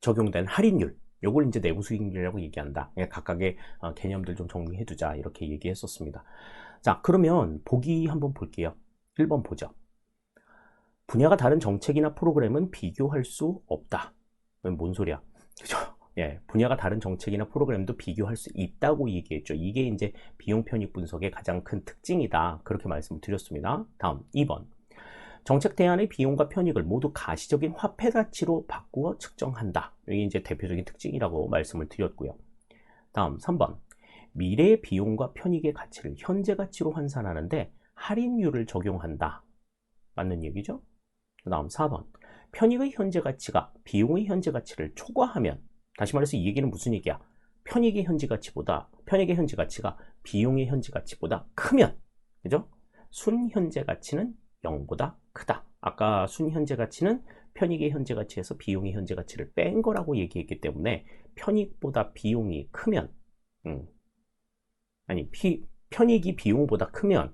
적용된 할인율, 요걸 이제 내부 수익률이라고 얘기한다. 각각의 개념들 좀 정리해 두자 이렇게 얘기했었습니다. 자, 그러면 보기 한번 볼게요. 1번 보죠. 분야가 다른 정책이나 프로그램은 비교할 수 없다. 뭔 소리야? 그죠? 예, 분야가 다른 정책이나 프로그램도 비교할 수 있다고 얘기했죠. 이게 이제 비용 편익 분석의 가장 큰 특징이다. 그렇게 말씀을 드렸습니다. 다음 2번. 정책 대안의 비용과 편익을 모두 가시적인 화폐 가치로 바꾸어 측정한다. 이게 이제 대표적인 특징이라고 말씀을 드렸고요. 다음 3번. 미래의 비용과 편익의 가치를 현재 가치로 환산하는데 할인율을 적용한다. 맞는 얘기죠? 다음 4번. 편익의 현재 가치가 비용의 현재 가치를 초과하면, 다시 말해서 이 얘기는 무슨 얘기야? 편익의 현재 가치가 비용의 현재 가치보다 크면, 그죠? 순현재 가치는 0보다 크다. 아까 순현재 가치는 편익의 현재 가치에서 비용의 현재 가치를 뺀 거라고 얘기했기 때문에 편익보다 비용이 크면, 편익이 비용보다 크면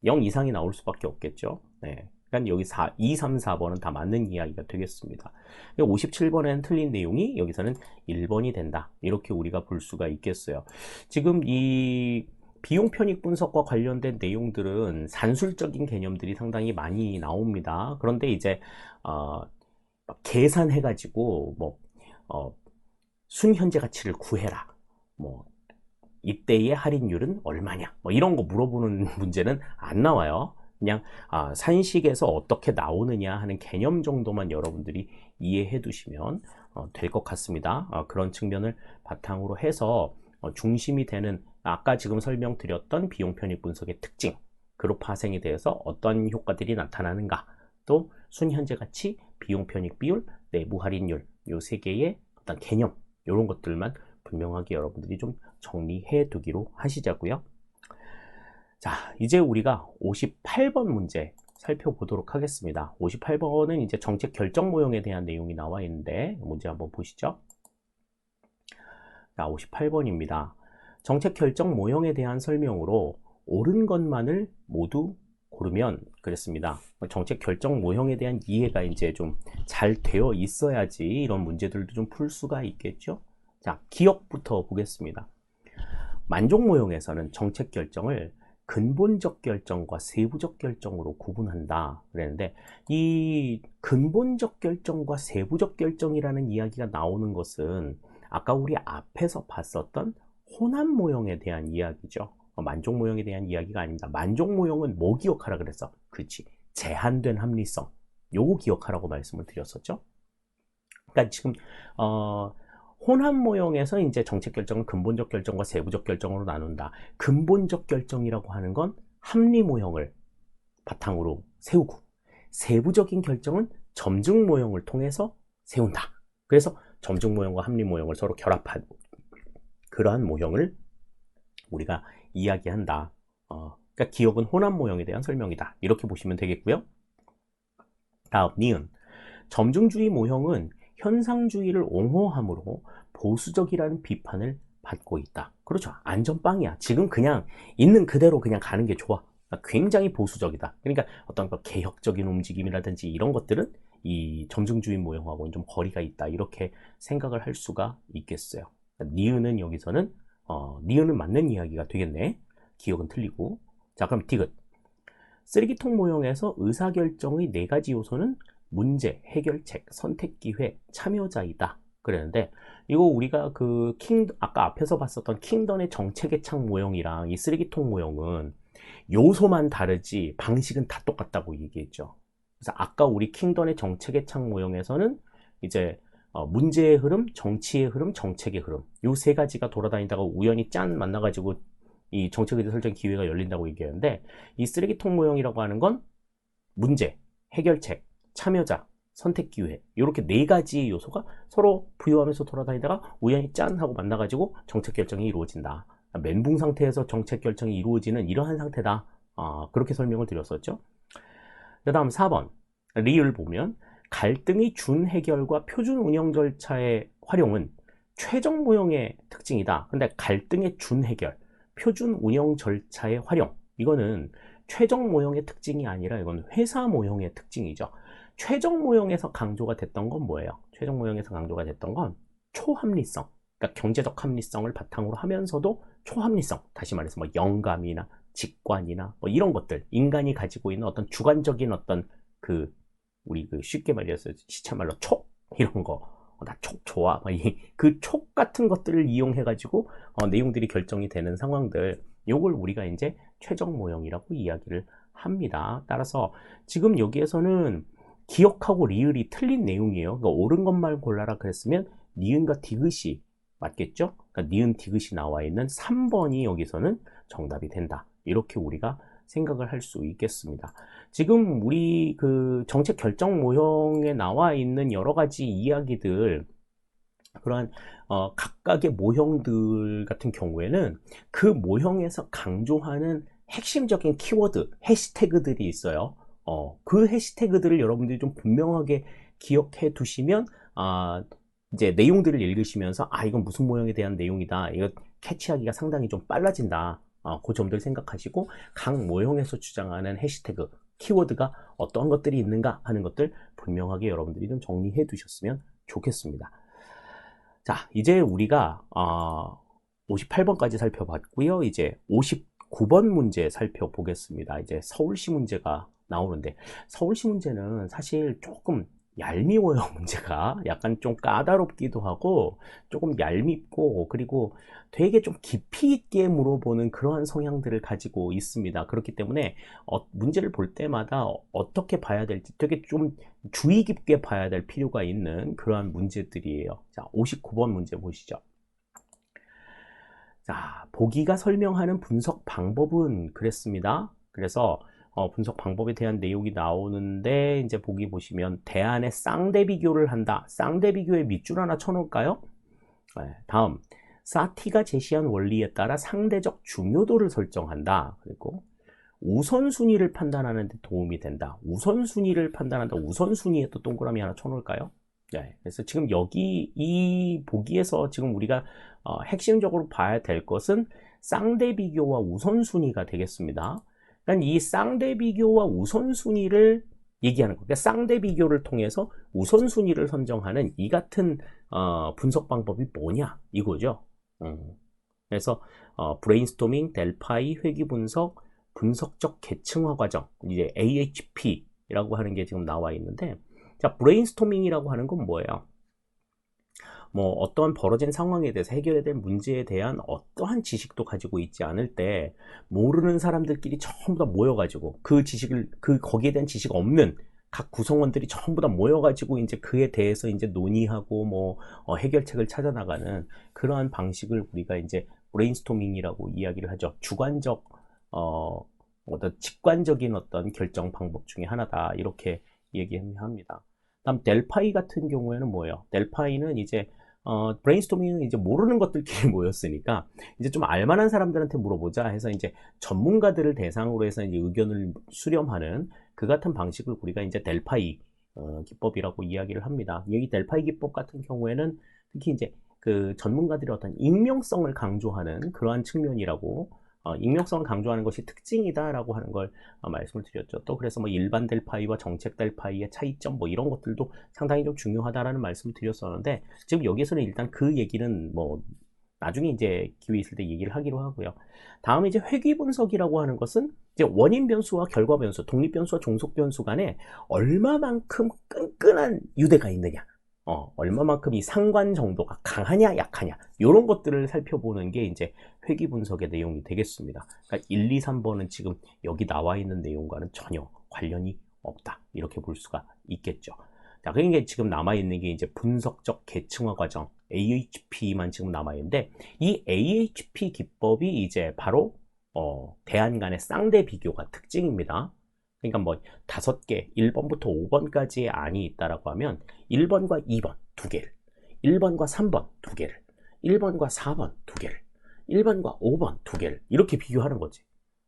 0 이상이 나올 수밖에 없겠죠. 네. 그러니까 여기 2, 3, 4번은 다 맞는 이야기가 되겠습니다. 57번에는 틀린 내용이 여기서는 1번이 된다. 이렇게 우리가 볼 수가 있겠어요. 지금 이 비용 편익 분석과 관련된 내용들은 산술적인 개념들이 상당히 많이 나옵니다. 그런데 이제 계산해가지고 순현재 가치를 구해라. 이때의 할인율은 얼마냐? 이런 거 물어보는 문제는 안 나와요. 그냥 산식에서 어떻게 나오느냐 하는 개념 정도만 여러분들이 이해해 두시면 될 것 같습니다. 그런 측면을 바탕으로 해서 중심이 되는 아까 지금 설명드렸던 비용 편익 분석의 특징, 그룹 파생에 대해서 어떤 효과들이 나타나는가, 또 순현재 가치, 비용 편익 비율, 내부 할인율, 요 세 개의 어떤 개념, 이런 것들만 분명하게 여러분들이 좀 정리해 두기로 하시자고요. 자, 이제 우리가 58번 문제 살펴보도록 하겠습니다. 58번은 이제 정책 결정 모형에 대한 내용이 나와 있는데 문제 한번 보시죠. 자, 58번입니다. 정책 결정 모형에 대한 설명으로 옳은 것만을 모두 고르면 그랬습니다. 정책 결정 모형에 대한 이해가 이제 좀 잘 되어 있어야지 이런 문제들도 좀 풀 수가 있겠죠. 자, 기억부터 보겠습니다. 만족 모형에서는 정책 결정을 근본적 결정과 세부적 결정으로 구분한다 그랬는데, 이 근본적 결정과 세부적 결정이라는 이야기가 나오는 것은 아까 우리 앞에서 봤었던 호남 모형에 대한 이야기죠. 만족 모형에 대한 이야기가 아닙니다. 만족 모형은 뭐 기억하라 그랬어? 그렇지, 제한된 합리성. 요거 기억하라고 말씀을 드렸었죠. 그러니까 지금 호남 모형에서 이제 정책 결정은 근본적 결정과 세부적 결정으로 나눈다. 근본적 결정이라고 하는 건 합리 모형을 바탕으로 세우고, 세부적인 결정은 점증 모형을 통해서 세운다. 그래서 점증 모형과 합리 모형을 서로 결합한 그러한 모형을 우리가 이야기한다. 그러니까 기억은 호남 모형에 대한 설명이다. 이렇게 보시면 되겠고요. 다음 니은. 점증주의 모형은 현상주의를 옹호함으로 보수적이라는 비판을 받고 있다. 그렇죠. 안전빵이야. 지금 그냥 있는 그대로 그냥 가는 게 좋아. 굉장히 보수적이다. 그러니까 어떤 개혁적인 움직임이라든지 이런 것들은 이 점증주의 모형하고는 좀 거리가 있다. 이렇게 생각을 할 수가 있겠어요. 니은은 여기서는 니은은 맞는 이야기가 되겠네. 기억은 틀리고. 자, 그럼 디귿. 쓰레기통 모형에서 의사결정의 4가지 요소는 문제, 해결책, 선택기회, 참여자이다 그랬는데, 이거 우리가 아까 앞에서 봤었던 킹던의 정책의 창 모형이랑 이 쓰레기통 모형은 요소만 다르지 방식은 다 똑같다고 얘기했죠. 그래서 아까 우리 킹던의 정책의 창 모형에서는 이제 문제의 흐름, 정치의 흐름, 정책의 흐름, 요 3가지가 돌아다니다가 우연히 짠 만나가지고 이 정책의제 설정 기회가 열린다고 얘기하는데, 이 쓰레기통 모형이라고 하는 건 문제, 해결책, 참여자, 선택기회, 이렇게 4가지 요소가 서로 부유하면서 돌아다니다가 우연히 짠 하고 만나가지고 정책 결정이 이루어진다. 멘붕 상태에서 정책 결정이 이루어지는 이러한 상태다. 그렇게 설명을 드렸었죠. 그 다음 4번 리을 보면, 갈등의 준해결과 표준 운영 절차의 활용은 최종 모형의 특징이다. 근데 갈등의 준해결, 표준 운영 절차의 활용, 이거는 최종 모형의 특징이 아니라 이건 회사 모형의 특징이죠. 최종 모형에서 강조가 됐던 건 뭐예요? 최종 모형에서 강조가 됐던 건 초합리성, 그러니까 경제적 합리성을 바탕으로 하면서도 초합리성, 다시 말해서 영감이나 직관이나 이런 것들, 인간이 가지고 있는 어떤 주관적인 어떤 우리 쉽게 말해서 시차말로 촉, 이런 거, 나 촉 좋아, 그 촉 같은 것들을 이용해 가지고 내용들이 결정이 되는 상황들, 요걸 우리가 이제 최종 모형이라고 이야기를 합니다. 따라서 지금 여기에서는 기억하고 리을이 틀린 내용이에요. 그러니까 옳은 것만 골라라 그랬으면 니은과 디귿이 맞겠죠? 그러니까 니은 디귿이 나와 있는 3번이 여기서는 정답이 된다. 이렇게 우리가 생각을 할 수 있겠습니다. 지금 우리 그 정책 결정 모형에 나와 있는 여러 가지 이야기들, 그러한 각각의 모형들 같은 경우에는 그 모형에서 강조하는 핵심적인 키워드, 해시태그들이 있어요. 그 해시태그들을 여러분들이 좀 분명하게 기억해 두시면, 이제 내용들을 읽으시면서, 이건 무슨 모형에 대한 내용이다. 이거 캐치하기가 상당히 좀 빨라진다. 그 점들 생각하시고, 각 모형에서 주장하는 해시태그, 키워드가 어떠한 것들이 있는가 하는 것들 분명하게 여러분들이 좀 정리해 두셨으면 좋겠습니다. 자, 이제 우리가 58번까지 살펴봤고요. 이제 59번 문제 살펴보겠습니다. 이제 서울시 문제가 나오는데, 서울시 문제는 사실 조금 얄미워요. 문제가 약간 좀 까다롭기도 하고 조금 얄밉고, 그리고 되게 좀 깊이 있게 물어보는 그러한 성향들을 가지고 있습니다. 그렇기 때문에 문제를 볼 때마다 어떻게 봐야 될지 되게 좀 주의 깊게 봐야 될 필요가 있는 그러한 문제들이에요. 자, 59번 문제 보시죠. 자, 보기가 설명하는 분석 방법은 그랬습니다. 그래서 분석 방법에 대한 내용이 나오는데, 이제 보기 보시면 대안의 쌍대 비교를 한다. 쌍대 비교에 밑줄 하나 쳐놓을까요? 네, 다음, 사티가 제시한 원리에 따라 상대적 중요도를 설정한다. 그리고 우선순위를 판단하는 데 도움이 된다. 우선순위를 판단한다. 우선순위에 또 동그라미 하나 쳐놓을까요? 네, 그래서 지금 여기 이 보기에서 지금 우리가 핵심적으로 봐야 될 것은 쌍대 비교와 우선순위가 되겠습니다. 그러니까 이 쌍대 비교와 우선순위를 얘기하는 거. 그러니까 쌍대 비교를 통해서 우선순위를 선정하는 이 같은 분석 방법이 뭐냐 이거죠. 그래서 브레인스토밍, 델파이, 회귀 분석, 분석적 계층화 과정, 이제 AHP라고 하는 게 지금 나와 있는데, 자, 브레인스토밍이라고 하는 건 뭐예요? 뭐 어떠한 벌어진 상황에 대해서 해결해야 될 문제에 대한 어떠한 지식도 가지고 있지 않을 때 모르는 사람들끼리 전부 다 모여가지고 그 지식을 거기에 대한 지식 없는 각 구성원들이 전부 다 모여가지고 이제 그에 대해서 이제 논의하고 뭐 해결책을 찾아 나가는 그러한 방식을 우리가 이제 브레인스토밍이라고 이야기를 하죠. 주관적 어떤 직관적인 어떤 결정 방법 중에 하나다 이렇게 얘기합니다. 다음 델파이 같은 경우에는 뭐예요? 델파이는 이제 브레인스토밍은 이제 모르는 것들끼리 모였으니까 이제 좀 알만한 사람들한테 물어보자 해서 이제 전문가들을 대상으로 해서 이제 의견을 수렴하는 그 같은 방식을 우리가 이제 델파이 기법이라고 이야기를 합니다. 이 델파이 기법 같은 경우에는 특히 이제 그 전문가들의 어떤 익명성을 강조하는 그러한 측면이라고 익명성을 강조하는 것이 특징이다라고 하는 걸 말씀을 드렸죠. 또 그래서 뭐 일반 델파이와 정책 델파이의 차이점 뭐 이런 것들도 상당히 좀 중요하다라는 말씀을 드렸었는데, 지금 여기서는 일단 그 얘기는 뭐 나중에 이제 기회 있을 때 얘기를 하기로 하고요. 다음에 이제 회귀 분석이라고 하는 것은 이제 원인 변수와 결과 변수, 독립 변수와 종속 변수 간에 얼마만큼 끈끈한 유대가 있느냐, 얼마만큼 이 상관 정도가 강하냐 약하냐 이런 것들을 살펴보는 게 이제 회귀 분석의 내용이 되겠습니다. 그러니까 1, 2, 3번은 지금 여기 나와 있는 내용과는 전혀 관련이 없다 이렇게 볼 수가 있겠죠. 자, 그러니까 지금 남아 있는 게 이제 분석적 계층화 과정 AHP만 지금 남아 있는데, 이 AHP 기법이 이제 바로 대안 간의 쌍대 비교가 특징입니다. 그러니까 뭐 5개, 1번부터 5번까지의 안이 있다라고 하면 1번과 2번 2개를, 1번과 3번 2개를, 1번과 4번 2개를, 1번과 5번 2개를 이렇게 비교하는 거지.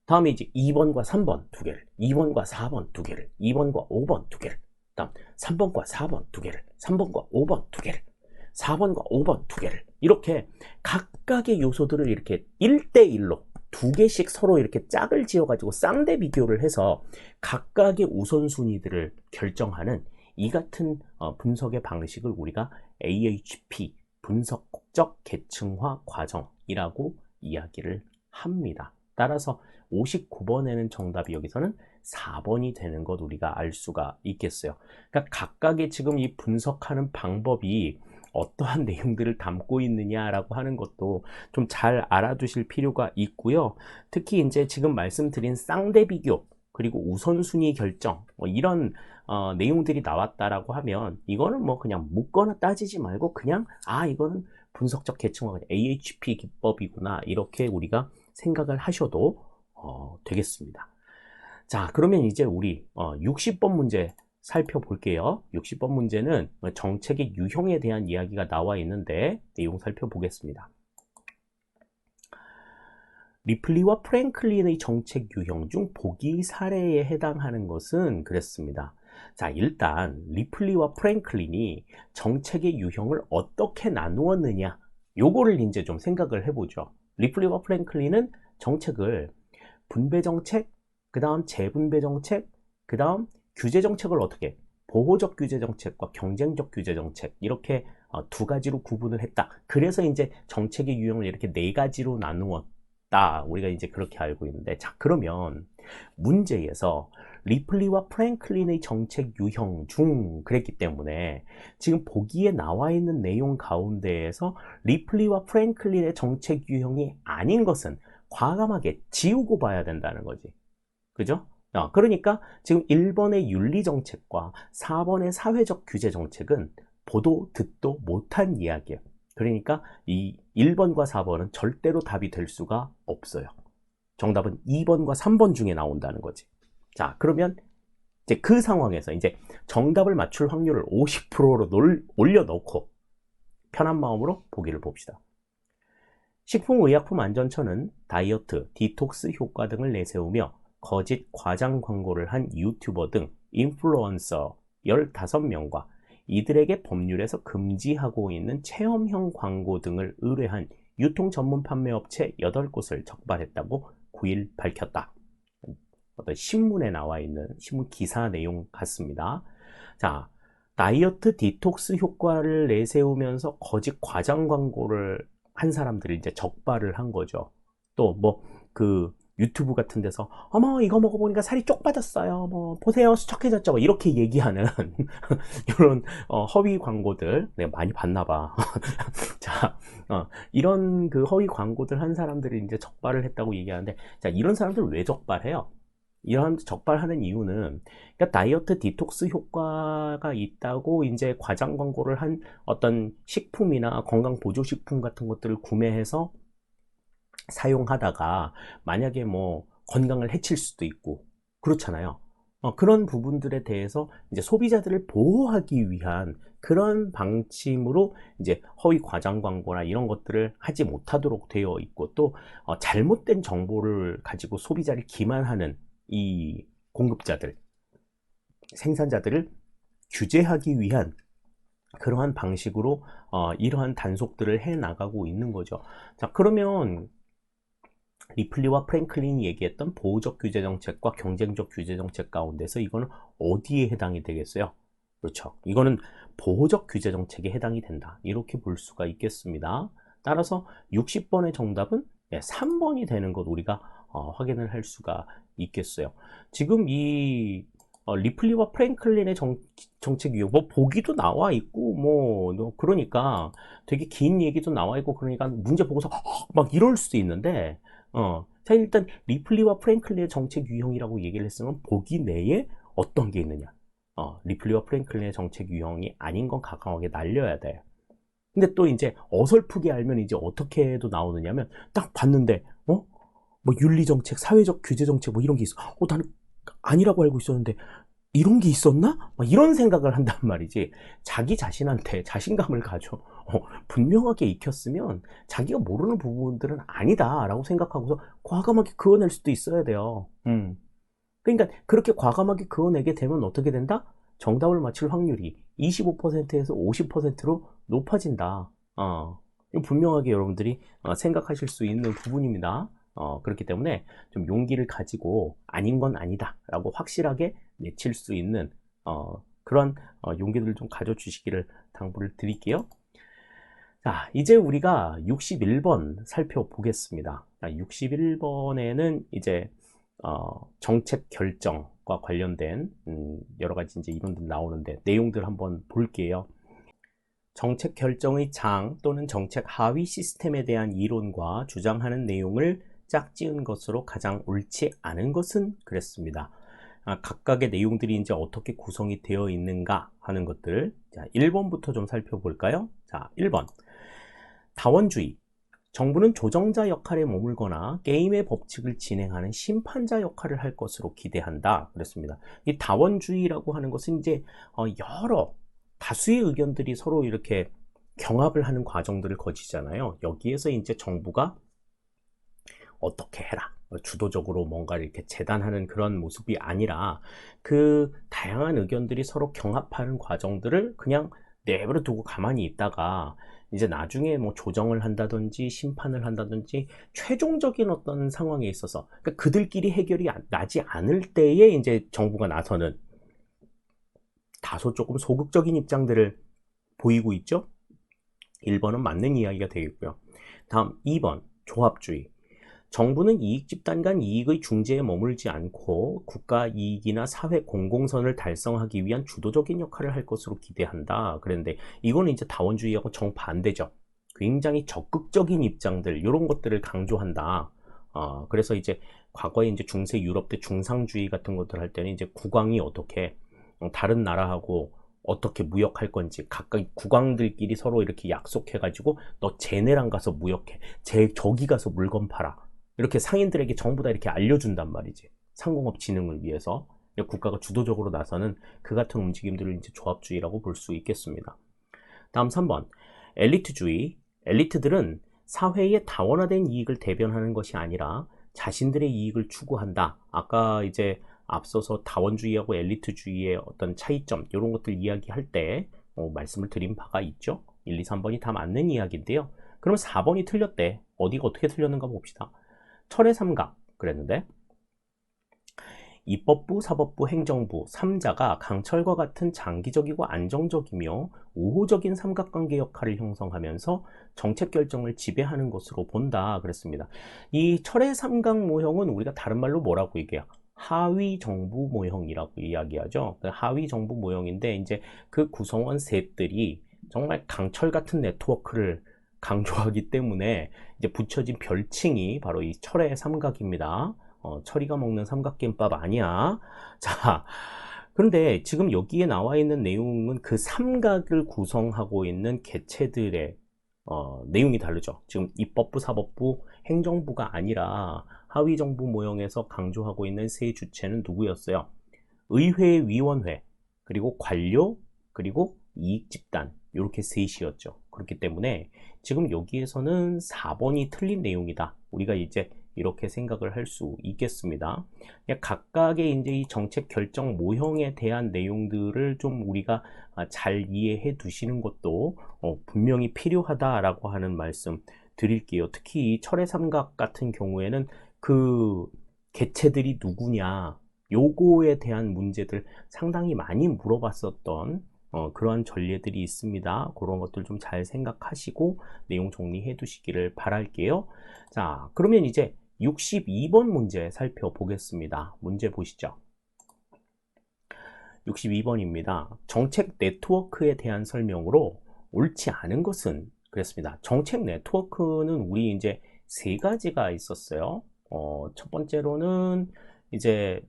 다음에 이제 2번과 3번 2개를, 2번과 4번 2개를, 2번과 5번 2개를, 다음 3번과 4번 2개를, 3번과 5번 2개를, 4번과 5번 2개를 이렇게 각각의 요소들을 이렇게 1대1로 2개씩 서로 이렇게 짝을 지어가지고 쌍대 비교를 해서 각각의 우선순위들을 결정하는 이 같은 분석의 방식을 우리가 AHP, 분석적 계층화 과정이라고 이야기를 합니다. 따라서 59번에는 정답이 여기서는 4번이 되는 것 우리가 알 수가 있겠어요. 그러니까 각각의 지금 이 분석하는 방법이 어떠한 내용들을 담고 있느냐라고 하는 것도 좀 잘 알아두실 필요가 있고요. 특히 이제 지금 말씀드린 쌍대 비교, 그리고 우선순위 결정, 뭐 이런 내용들이 나왔다라고 하면 이거는 뭐 그냥 묻거나 따지지 말고 그냥 이거는 분석적 계층화 AHP 기법이구나 이렇게 우리가 생각을 하셔도 되겠습니다. 자, 그러면 이제 우리 60번 문제 살펴볼게요. 60번 문제는 정책의 유형에 대한 이야기가 나와 있는데 내용 살펴보겠습니다. 리플리와 프랭클린의 정책 유형 중 보기 사례에 해당하는 것은 그랬습니다. 자, 일단 리플리와 프랭클린이 정책의 유형을 어떻게 나누었느냐 요거를 이제 좀 생각을 해보죠. 리플리와 프랭클린은 정책을 분배 정책, 그 다음 재분배 정책, 그 다음 규제 정책을 어떻게 보호적 규제 정책과 경쟁적 규제 정책 이렇게 두 가지로 구분을 했다. 그래서 이제 정책의 유형을 이렇게 네 가지로 나누었다. 우리가 이제 그렇게 알고 있는데, 자, 그러면 문제에서 리플리와 프랭클린의 정책 유형 중 그랬기 때문에 지금 보기에 나와 있는 내용 가운데에서 리플리와 프랭클린의 정책 유형이 아닌 것은 과감하게 지우고 봐야 된다는 거지. 그죠? 그러니까 지금 1번의 윤리정책과 4번의 사회적 규제정책은 보도 듣도 못한 이야기예요. 그러니까 이 1번과 4번은 절대로 답이 될 수가 없어요. 정답은 2번과 3번 중에 나온다는 거지. 자, 그러면 이제 그 상황에서 이제 정답을 맞출 확률을 50%로 올려놓고 편한 마음으로 보기를 봅시다. 식품의약품안전처는 다이어트, 디톡스 효과 등을 내세우며 거짓 과장 광고를 한 유튜버 등 인플루언서 15명과 이들에게 법률에서 금지하고 있는 체험형 광고 등을 의뢰한 유통 전문 판매업체 8곳을 적발했다고 9일 밝혔다. 어떤 신문에 나와 있는 신문 기사 내용 같습니다. 자, 다이어트 디톡스 효과를 내세우면서 거짓 과장 광고를 한 사람들을 이제 적발을 한 거죠. 또 뭐 그 유튜브 같은 데서 어머 이거 먹어보니까 살이 쪽 빠졌어요. 뭐 보세요 수척해졌죠. 뭐 이렇게 얘기하는 이런 허위 광고들 내가 많이 봤나 봐. 자, 이런 그 허위 광고들 한 사람들이 이제 적발을 했다고 얘기하는데, 자, 이런 사람들 왜 적발해요? 이런 적발하는 이유는 그러니까 다이어트 디톡스 효과가 있다고 이제 과장 광고를 한 어떤 식품이나 건강 보조식품 같은 것들을 구매해서 사용하다가 만약에 뭐 건강을 해칠 수도 있고 그렇잖아요. 그런 부분들에 대해서 이제 소비자들을 보호하기 위한 그런 방침으로 이제 허위 과장 광고나 이런 것들을 하지 못하도록 되어 있고, 또 잘못된 정보를 가지고 소비자를 기만하는 이 공급자들, 생산자들을 규제하기 위한 그러한 방식으로 이러한 단속들을 해 나가고 있는 거죠. 자, 그러면 리플리와 프랭클린이 얘기했던 보호적 규제 정책과 경쟁적 규제 정책 가운데서 이거는 어디에 해당이 되겠어요? 그렇죠. 이거는 보호적 규제 정책에 해당이 된다. 이렇게 볼 수가 있겠습니다. 따라서 60번의 정답은 3번이 되는 것 우리가 확인을 할 수가 있겠어요. 지금 이 리플리와 프랭클린의 정책 유형, 뭐 보기도 나와 있고 뭐 그러니까 되게 긴 얘기도 나와 있고 그러니까 문제 보고서 막 이럴 수도 있는데, 자, 일단 리플리와 프랭클린의 정책 유형이라고 얘기를 했으면 보기 내에 어떤 게 있느냐, 리플리와 프랭클린의 정책 유형이 아닌 건 가감하게 날려야 돼요. 근데 또 이제 어설프게 알면 이제 어떻게도 나오느냐면 딱 봤는데 뭐 윤리정책, 사회적 규제정책 뭐 이런 게 있어. 나는 아니라고 알고 있었는데 이런 게 있었나? 막 이런 생각을 한단 말이지. 자기 자신한테 자신감을 가져. 분명하게 익혔으면 자기가 모르는 부분들은 아니다 라고 생각하고서 과감하게 그어낼 수도 있어야 돼요. 그러니까 그렇게 과감하게 그어내게 되면 어떻게 된다? 정답을 맞출 확률이 25%에서 50%로 높아진다. 분명하게 여러분들이 생각하실 수 있는 부분입니다. 그렇기 때문에 좀 용기를 가지고 아닌 건 아니다 라고 확실하게 내칠 수 있는 그런 용기들을 좀 가져주시기를 당부를 드릴게요. 자, 이제 우리가 61번 살펴보겠습니다. 61번에는 이제 정책 결정과 관련된 여러 가지 이제 이론들 나오는데 내용들 한번 볼게요. 정책 결정의 장 또는 정책 하위 시스템에 대한 이론과 주장하는 내용을 짝지은 것으로 가장 옳지 않은 것은 그랬습니다. 각각의 내용들이 이제 어떻게 구성이 되어 있는가 하는 것들. 자, 1번부터 좀 살펴볼까요? 자, 1번. 다원주의. 정부는 조정자 역할에 머물거나 게임의 법칙을 진행하는 심판자 역할을 할 것으로 기대한다. 그랬습니다. 이 다원주의라고 하는 것은 이제 여러 다수의 의견들이 서로 이렇게 경합을 하는 과정들을 거치잖아요. 여기에서 이제 정부가 어떻게 해라, 주도적으로 뭔가 이렇게 재단하는 그런 모습이 아니라 그 다양한 의견들이 서로 경합하는 과정들을 그냥 내버려 두고 가만히 있다가 이제 나중에 뭐 조정을 한다든지 심판을 한다든지 최종적인 어떤 상황에 있어서 그러니까 그들끼리 해결이 나지 않을 때에 이제 정부가 나서는 다소 조금 소극적인 입장들을 보이고 있죠. 1번은 맞는 이야기가 되겠고요. 다음 2번 조합주의. 정부는 이익 집단 간 이익의 중재에 머물지 않고 국가 이익이나 사회 공공선을 달성하기 위한 주도적인 역할을 할 것으로 기대한다. 그런데 이거는 이제 다원주의하고 정반대죠. 굉장히 적극적인 입장들, 이런 것들을 강조한다. 그래서 이제 과거에 이제 중세 유럽 때 중상주의 같은 것들 할 때는 이제 국왕이 어떻게 다른 나라하고 어떻게 무역할 건지 각각 국왕들끼리 서로 이렇게 약속해가지고 너 쟤네랑 가서 무역해, 저기 가서 물건 팔아, 이렇게 상인들에게 전부 다 이렇게 알려준단 말이지. 상공업 진흥을 위해서 국가가 주도적으로 나서는 그 같은 움직임들을 이제 조합주의라고 볼 수 있겠습니다. 다음 3번. 엘리트주의. 엘리트들은 사회의 다원화된 이익을 대변하는 것이 아니라 자신들의 이익을 추구한다. 아까 이제 앞서서 다원주의하고 엘리트주의의 어떤 차이점, 이런 것들 이야기할 때 말씀을 드린 바가 있죠. 1, 2, 3번이 다 맞는 이야기인데요. 그럼 4번이 틀렸대. 어디가 어떻게 틀렸는가 봅시다. 철의 삼각 그랬는데, 입법부, 사법부, 행정부 3자가 강철과 같은 장기적이고 안정적이며 우호적인 삼각관계 역할을 형성하면서 정책 결정을 지배하는 것으로 본다 그랬습니다. 이 철의 삼각 모형은 우리가 다른 말로 뭐라고 얘기해요? 하위 정부 모형이라고 이야기하죠. 하위 정부 모형인데 이제 그 구성원 셋들이 정말 강철 같은 네트워크를 강조하기 때문에 이제 붙여진 별칭이 바로 이 철의 삼각입니다. 철이가 먹는 삼각김밥 아니야. 자, 그런데 지금 여기에 나와 있는 내용은 그 삼각을 구성하고 있는 개체들의 내용이 다르죠. 지금 입법부, 사법부, 행정부가 아니라 하위정부 모형에서 강조하고 있는 세 주체는 누구였어요? 의회, 위원회, 그리고 관료, 그리고 이익집단, 이렇게 셋이었죠. 그렇기 때문에 지금 여기에서는 4번이 틀린 내용이다. 우리가 이제 이렇게 생각을 할 수 있겠습니다. 각각의 이제 이 정책 결정 모형에 대한 내용들을 좀 우리가 잘 이해해 두시는 것도 분명히 필요하다라고 하는 말씀 드릴게요. 특히 이 철의 삼각 같은 경우에는 그 개체들이 누구냐, 요거에 대한 문제들 상당히 많이 물어봤었던 그러한 전례들이 있습니다. 그런 것들 좀 잘 생각하시고 내용 정리해 두시기를 바랄게요. 자, 그러면 이제 62번 문제 살펴보겠습니다. 문제 보시죠. 62번입니다. 정책 네트워크에 대한 설명으로 옳지 않은 것은 그랬습니다. 정책 네트워크는 우리 이제 세 가지가 있었어요. 첫 번째로는 이제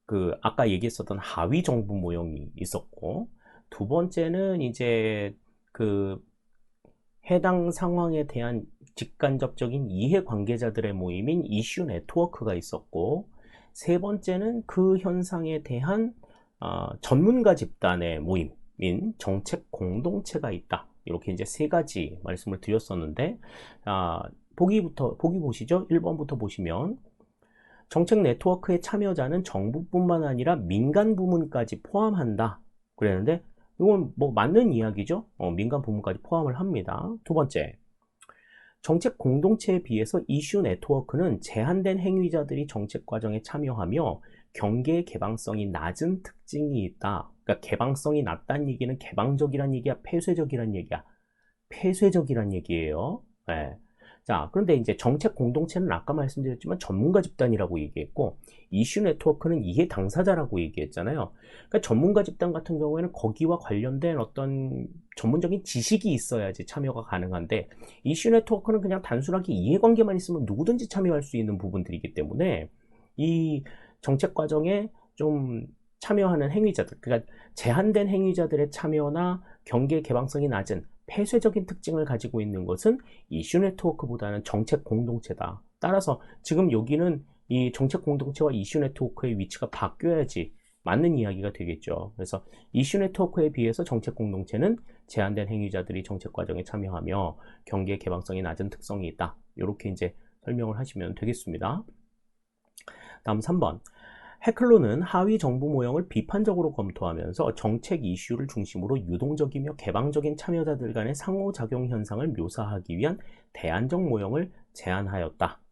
그 아까 얘기했었던 하위 정부 모형이 있었고, 두 번째는 이제 그 해당 상황에 대한 직간접적인 이해 관계자들의 모임인 이슈 네트워크가 있었고, 세 번째는 그 현상에 대한 전문가 집단의 모임인 정책 공동체가 있다. 이렇게 이제 세 가지 말씀을 드렸었는데, 보기 보시죠. 1번부터 보시면 정책 네트워크의 참여자는 정부뿐만 아니라 민간 부문까지 포함한다 그랬는데, 이건 뭐 맞는 이야기죠. 민간 부문까지 포함을 합니다. 두 번째, 정책 공동체에 비해서 이슈 네트워크는 제한된 행위자들이 정책 과정에 참여하며 경계의 개방성이 낮은 특징이 있다. 그러니까 개방성이 낮다는 얘기는 개방적이란 얘기야, 폐쇄적이란 얘기야? 폐쇄적이란 얘기예요. 네. 자, 그런데 이제 정책 공동체는 아까 말씀드렸지만 전문가 집단이라고 얘기했고, 이슈 네트워크는 이해 당사자라고 얘기했잖아요. 그러니까 전문가 집단 같은 경우에는 거기와 관련된 어떤 전문적인 지식이 있어야지 참여가 가능한데, 이슈 네트워크는 그냥 단순하게 이해관계만 있으면 누구든지 참여할 수 있는 부분들이기 때문에 이 정책 과정에 좀 참여하는 행위자들, 그러니까 제한된 행위자들의 참여나 경계 개방성이 낮은 폐쇄적인 특징을 가지고 있는 것은 이슈 네트워크보다는 정책 공동체다. 따라서 지금 여기는 이 정책 공동체와 이슈 네트워크의 위치가 바뀌어야지 맞는 이야기가 되겠죠. 그래서 이슈 네트워크에 비해서 정책 공동체는 제한된 행위자들이 정책 과정에 참여하며 경계 개방성이 낮은 특성이 있다. 이렇게 이제 설명을 하시면 되겠습니다. 다음 3번. 해클로는 하위 정부 모형을 비판적으로 검토하면서 정책 이슈를 중심으로 유동적이며 개방적인 참여자들 간의 상호작용 현상을 묘사하기 위한 대안적 모형을 제안하였다.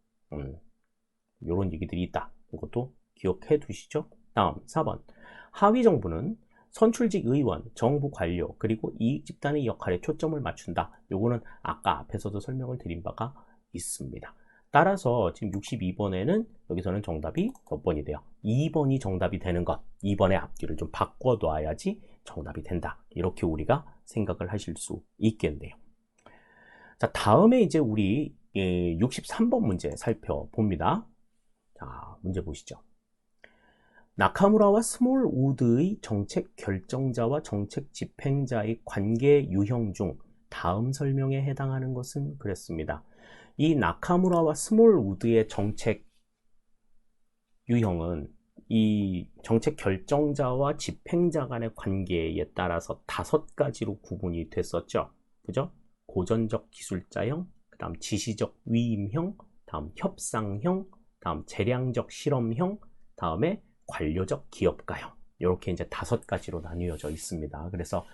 이런 얘기들이 있다. 이것도 기억해 두시죠. 다음 4번. 하위 정부는 선출직 의원, 정부 관료, 그리고 이익 집단의 역할에 초점을 맞춘다. 요거는 아까 앞에서도 설명을 드린 바가 있습니다. 따라서 지금 62번에는 여기서는 정답이 몇 번이 돼요? 2번이 정답이 되는 것. 2번의 앞뒤를 좀 바꿔둬야지 정답이 된다. 이렇게 우리가 생각을 하실 수 있겠네요. 자, 다음에 이제 우리 63번 문제 살펴봅니다. 자, 문제 보시죠. 나카무라와 스몰 우드의 정책 결정자와 정책 집행자의 관계 유형 중 다음 설명에 해당하는 것은 그랬습니다. 이 나카무라와 스몰 우드의 정책 유형은 이 정책 결정자와 집행자 간의 관계에 따라서 5가지로 구분이 됐었죠. 그죠? 고전적 기술자형, 그 다음 지시적 위임형, 다음 협상형, 다음 재량적 실험형, 다음에 관료적 기업가형. 이렇게 이제 5가지로 나뉘어져 있습니다. 그래서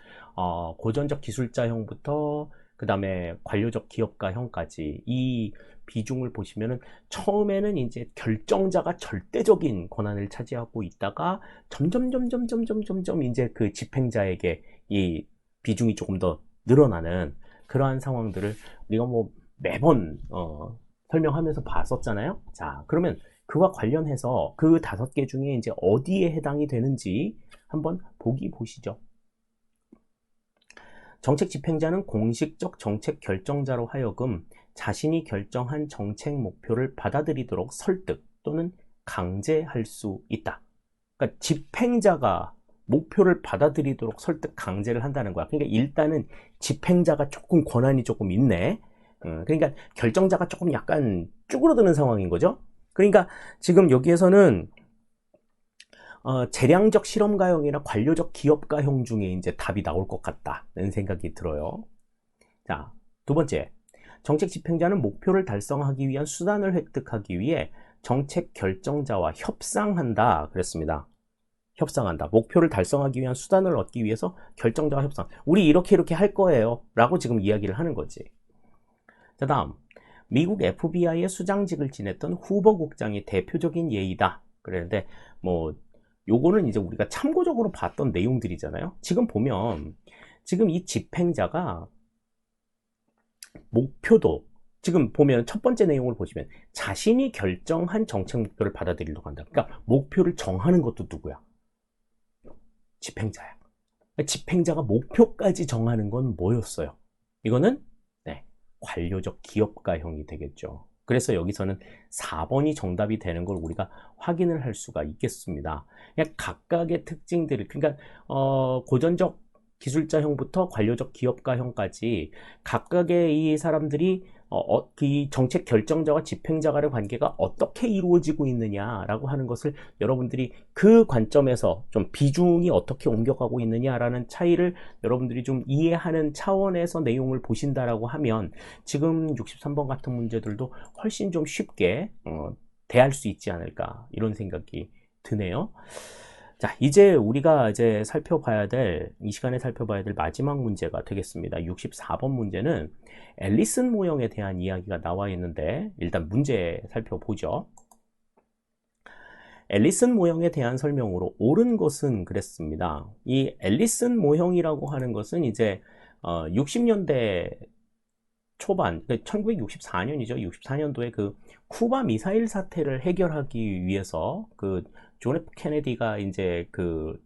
고전적 기술자형부터 그 다음에 관료적 기업가형까지 이 비중을 보시면은 처음에는 이제 결정자가 절대적인 권한을 차지하고 있다가 점점 이제 그 집행자에게 이 비중이 조금 더 늘어나는 그러한 상황들을 우리가 뭐 매번 설명하면서 봤었잖아요. 자, 그러면 그와 관련해서 그 5개 중에 이제 어디에 해당이 되는지 한번 보기 보시죠. 정책 집행자는 공식적 정책 결정자로 하여금 자신이 결정한 정책 목표를 받아들이도록 설득 또는 강제할 수 있다. 그러니까 집행자가 목표를 받아들이도록 설득, 강제를 한다는 거야. 그러니까 일단은 집행자가 조금 권한이 조금 있네. 그러니까 결정자가 조금 약간 쭈그러드는 상황인 거죠. 그러니까 지금 여기에서는 재량적 실험가형이나 관료적 기업가형 중에 이제 답이 나올 것 같다는 생각이 들어요. 자, 2번째. 정책 집행자는 목표를 달성하기 위한 수단을 획득하기 위해 정책 결정자와 협상한다. 그랬습니다. 협상한다. 목표를 달성하기 위한 수단을 얻기 위해서 결정자와 협상. 우리 이렇게 할 거예요. 라고 지금 이야기를 하는 거지. 자, 다음. 미국 FBI의 수장직을 지냈던 후보 국장이 대표적인 예이다. 그랬는데 뭐 요거는 이제 우리가 참고적으로 봤던 내용들이잖아요. 지금 보면 지금 이 집행자가 목표도 지금 보면 첫 번째 내용을 보시면 자신이 결정한 정책 목표를 받아들이려고 한다. 그러니까 목표를 정하는 것도 누구야? 집행자야. 집행자가 목표까지 정하는 건 뭐였어요? 이거는 관료적 기업가형이 되겠죠. 그래서 여기서는 4번이 정답이 되는 걸 우리가 확인을 할 수가 있겠습니다. 그냥 각각의 특징들을, 그러니까 고전적 기술자형부터 관료적 기업가형까지 각각의 이 사람들이 이 정책 결정자와 집행자 간의 관계가 어떻게 이루어지고 있느냐라고 하는 것을 여러분들이 그 관점에서 좀 비중이 어떻게 옮겨가고 있느냐라는 차이를 여러분들이 좀 이해하는 차원에서 내용을 보신다라고 하면 지금 63번 같은 문제들도 훨씬 좀 쉽게 대할 수 있지 않을까 이런 생각이 드네요. 자, 이제 우리가 이제 이 시간에 살펴봐야 될 마지막 문제가 되겠습니다. 64번 문제는 앨리슨 모형에 대한 이야기가 나와 있는데 일단 문제 살펴보죠. 앨리슨 모형에 대한 설명으로 옳은 것은 그랬습니다. 이 앨리슨 모형이라고 하는 것은 이제 60년대 초반, 1964년이죠. 64년도에 그 쿠바 미사일 사태를 해결하기 위해서 그 존 F 케네디가 이제 그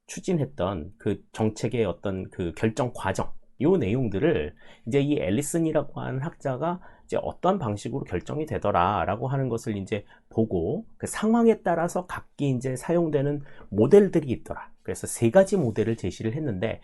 추진했던 그 정책의 어떤 그 결정 과정, 요 내용들을 이제 이 앨리슨이라고 하는 학자가 이제 어떠한 방식으로 결정이 되더라라고 하는 것을 이제 보고 그 상황에 따라서 각기 이제 사용되는 모델들이 있더라. 그래서 세 가지 모델을 제시를 했는데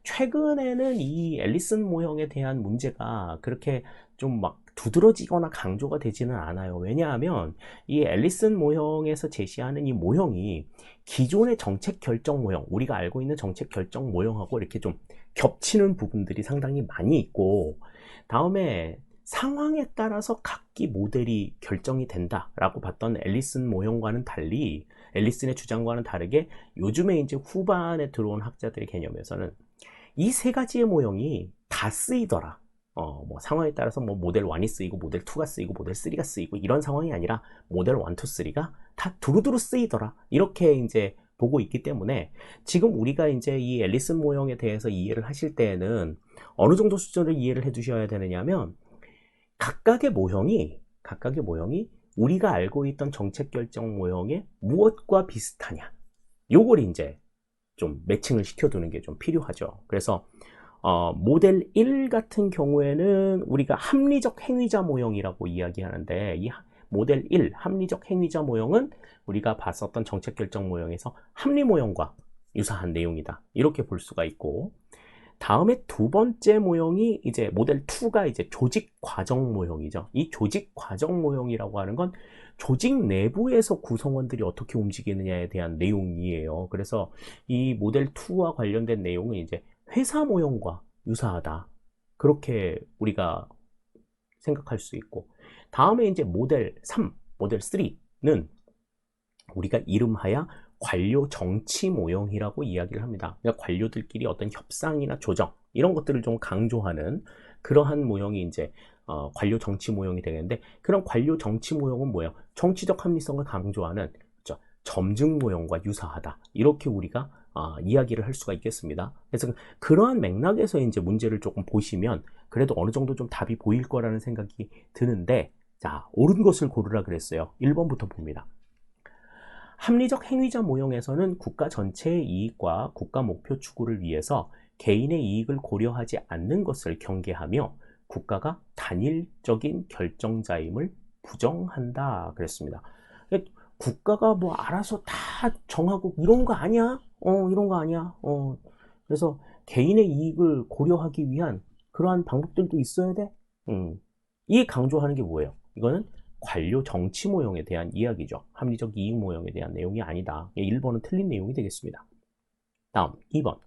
최근에는 이 앨리슨 모형에 대한 문제가 그렇게 좀 막 두드러지거나 강조가 되지는 않아요. 왜냐하면 이 앨리슨 모형에서 제시하는 이 모형이 기존의 정책 결정 모형, 우리가 알고 있는 정책 결정 모형하고 이렇게 좀 겹치는 부분들이 상당히 많이 있고, 다음에 상황에 따라서 각기 모델이 결정이 된다라고 봤던 앨리슨 모형과는 달리, 앨리슨의 주장과는 다르게 요즘에 이제 후반에 들어온 학자들의 개념에서는 이 세 가지의 모형이 다 쓰이더라. 뭐 상황에 따라서 뭐 모델 1이 쓰이고 모델 2가 쓰이고 모델 3가 쓰이고 이런 상황이 아니라 모델 1, 2, 3가 다 두루두루 쓰이더라. 이렇게 이제 보고 있기 때문에 지금 우리가 이제 이 앨리슨 모형에 대해서 이해를 하실 때에는 어느 정도 수준을 이해를 해 두셔야 되느냐면 각각의 모형이 우리가 알고 있던 정책 결정 모형의 무엇과 비슷하냐. 요걸 이제 좀 매칭을 시켜두는 게 좀 필요하죠. 그래서 모델 1 같은 경우에는 우리가 합리적 행위자 모형이라고 이야기하는데 이 모델 1 합리적 행위자 모형은 우리가 봤었던 정책 결정 모형에서 합리 모형과 유사한 내용이다. 이렇게 볼 수가 있고, 다음에 두 번째 모형이 이제 모델 2가 이제 조직 과정 모형이죠. 이 조직 과정 모형이라고 하는 건 조직 내부에서 구성원들이 어떻게 움직이느냐에 대한 내용이에요. 그래서 이 모델 2와 관련된 내용은 이제 회사 모형과 유사하다. 그렇게 우리가 생각할 수 있고, 다음에 이제 모델 3, 모델 3는 우리가 이름하여 관료 정치 모형이라고 이야기를 합니다. 그러니까 관료들끼리 어떤 협상이나 조정 이런 것들을 좀 강조하는 그러한 모형이 이제 관료 정치 모형이 되겠는데, 그런 관료 정치 모형은 뭐예요? 정치적 합리성을 강조하는, 그렇죠? 점증 모형과 유사하다. 이렇게 우리가 이야기를 할 수가 있겠습니다. 그래서 그러한 맥락에서 이제 문제를 조금 보시면 그래도 어느 정도 좀 답이 보일 거라는 생각이 드는데, 자, 옳은 것을 고르라 그랬어요. 1번부터 봅니다. 합리적 행위자 모형에서는 국가 전체의 이익과 국가 목표 추구를 위해서 개인의 이익을 고려하지 않는 것을 경계하며 국가가 단일적인 결정자임을 부정한다 그랬습니다. 국가가 뭐 알아서 다 정하고 이런 거 아니야? 이런 거 아니야? 그래서 개인의 이익을 고려하기 위한 그러한 방법들도 있어야 돼? 이 강조하는 게 뭐예요? 이거는 관료 정치 모형에 대한 이야기죠. 합리적 이익 모형에 대한 내용이 아니다. 1번은 틀린 내용이 되겠습니다. 다음 2번.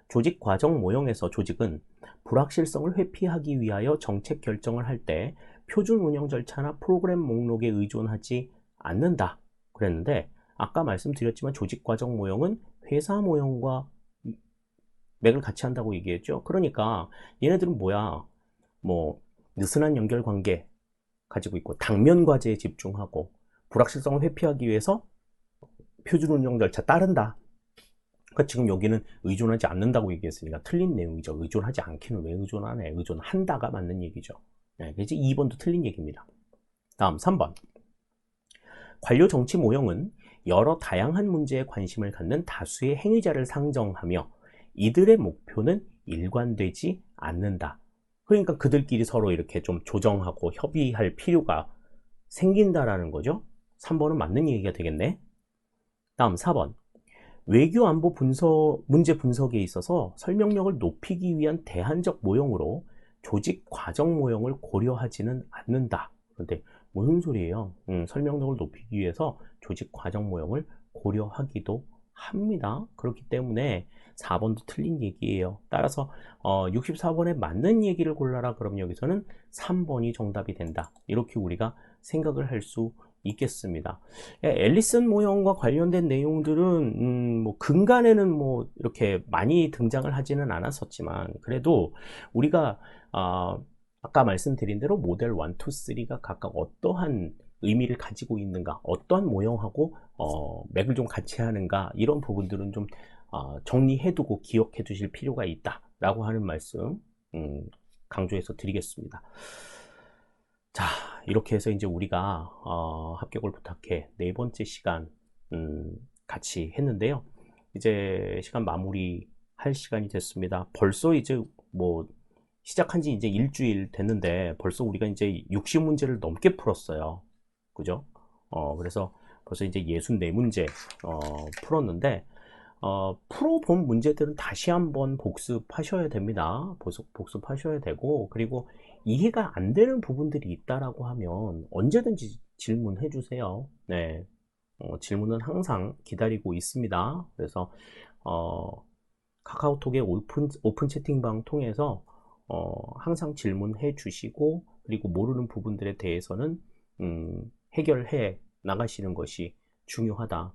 조직 과정 모형에서 조직은 불확실성을 회피하기 위하여 정책 결정을 할 때 표준 운영 절차나 프로그램 목록에 의존하지 않는다 그랬는데, 아까 말씀드렸지만 조직 과정 모형은 회사 모형과 맥을 같이 한다고 얘기했죠. 그러니까 얘네들은 뭐야, 뭐 느슨한 연결 관계 가지고 있고 당면 과제에 집중하고 불확실성을 회피하기 위해서 표준 운영 절차 따른다. 그러니까 지금 여기는 의존하지 않는다고 얘기했으니까 틀린 내용이죠. 의존하지 않기는 왜 의존하네. 의존한다가 맞는 얘기죠. 네, 그래서 2번도 틀린 얘기입니다. 다음 3번. 관료 정치 모형은 여러 다양한 문제에 관심을 갖는 다수의 행위자를 상정하며 이들의 목표는 일관되지 않는다. 그러니까 그들끼리 서로 이렇게 좀 조정하고 협의할 필요가 생긴다라는 거죠. 3번은 맞는 얘기가 되겠네. 다음 4번. 외교 안보 문제 분석에 있어서 설명력을 높이기 위한 대안적 모형으로 조직 과정 모형을 고려하지는 않는다. 그런데 무슨 소리예요? 설명력을 높이기 위해서 조직 과정 모형을 고려하기도 합니다. 그렇기 때문에 4번도 틀린 얘기예요. 따라서 64번에 맞는 얘기를 골라라. 그럼 여기서는 3번이 정답이 된다. 이렇게 우리가 생각을 할 수 있겠습니다. 앨리슨 모형과 관련된 내용들은 뭐 근간에는 뭐 이렇게 많이 등장을 하지는 않았었지만, 그래도 우리가 아까 말씀드린 대로 모델 1, 2, 3가 각각 어떠한 의미를 가지고 있는가, 어떠한 모형하고 맥을 좀 같이 하는가, 이런 부분들은 좀 정리해두고 기억해 두실 필요가 있다 라고 하는 말씀 강조해서 드리겠습니다. 자, 이렇게 해서 이제 우리가 합격을 부탁해 네 번째 시간 같이 했는데요. 이제 시간 마무리 할 시간이 됐습니다. 벌써 이제 뭐 시작한 지 이제 일주일 됐는데 벌써 우리가 이제 60문제를 넘게 풀었어요. 그죠? 그래서 벌써 이제 64문제 풀었는데 풀어본 문제들은 다시 한번 복습하셔야 됩니다. 복습하셔야 되고, 그리고 이해가 안 되는 부분들이 있다라고 하면 언제든지 질문해 주세요. 네. 질문은 항상 기다리고 있습니다. 그래서 카카오톡의 오픈 채팅방 통해서 항상 질문해 주시고, 그리고 모르는 부분들에 대해서는 해결해 나가시는 것이 중요하다.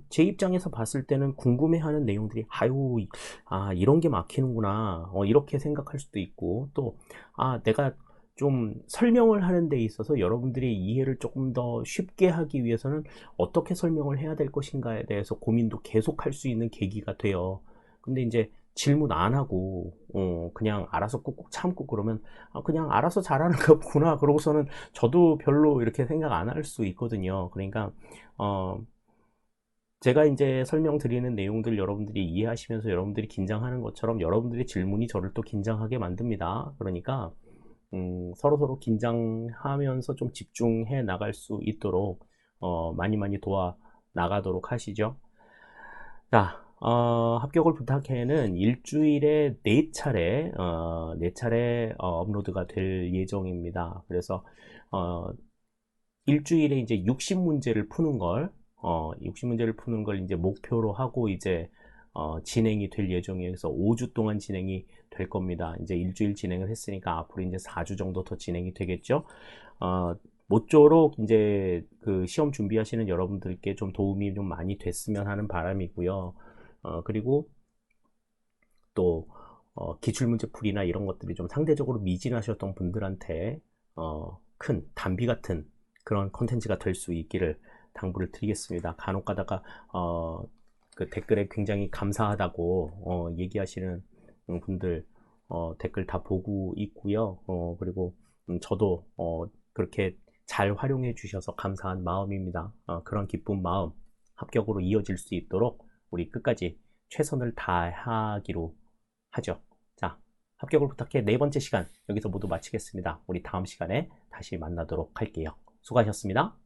제 입장에서 봤을 때는 궁금해하는 내용들이 아유, 이런 게 막히는구나, 이렇게 생각할 수도 있고, 또 내가 좀 설명을 하는 데 있어서 여러분들이 이해를 조금 더 쉽게 하기 위해서는 어떻게 설명을 해야 될 것인가에 대해서 고민도 계속 할 수 있는 계기가 돼요. 근데 이제 질문 안 하고 그냥 알아서 꾹꾹 참고 그러면 그냥 알아서 잘하는 거구나 그러고서는 저도 별로 이렇게 생각 안 할 수 있거든요. 그러니까 제가 이제 설명드리는 내용들 여러분들이 이해하시면서 여러분들이 긴장하는 것처럼 여러분들의 질문이 저를 또 긴장하게 만듭니다. 그러니까 서로 긴장하면서 좀 집중해 나갈 수 있도록 많이 많이 도와 나가도록 하시죠. 자, 합격을 부탁해는 일주일에 4차례, 4차례 업로드가 될 예정입니다. 그래서, 일주일에 이제 60문제를 푸는 걸, 60문제를 푸는 걸 이제 목표로 하고 이제, 진행이 될 예정이에요. 그래서 5주 동안 진행이 될 겁니다. 이제 일주일 진행을 했으니까 앞으로 이제 4주 정도 더 진행이 되겠죠. 모쪼록 이제 그 시험 준비하시는 여러분들께 좀 도움이 좀 많이 됐으면 하는 바람이고요. 그리고 또 기출문제풀이나 이런 것들이 좀 상대적으로 미진하셨던 분들한테 큰 단비 같은 그런 컨텐츠가 될 수 있기를 당부를 드리겠습니다. 간혹 가다가 그 댓글에 굉장히 감사하다고 얘기하시는 분들 댓글 다 보고 있고요. 그리고 저도 그렇게 잘 활용해 주셔서 감사한 마음입니다. 그런 기쁜 마음 합격으로 이어질 수 있도록 우리 끝까지 최선을 다하기로 하죠. 자, 합격을 부탁해 4번째 시간 여기서 모두 마치겠습니다. 우리 다음 시간에 다시 만나도록 할게요. 수고하셨습니다.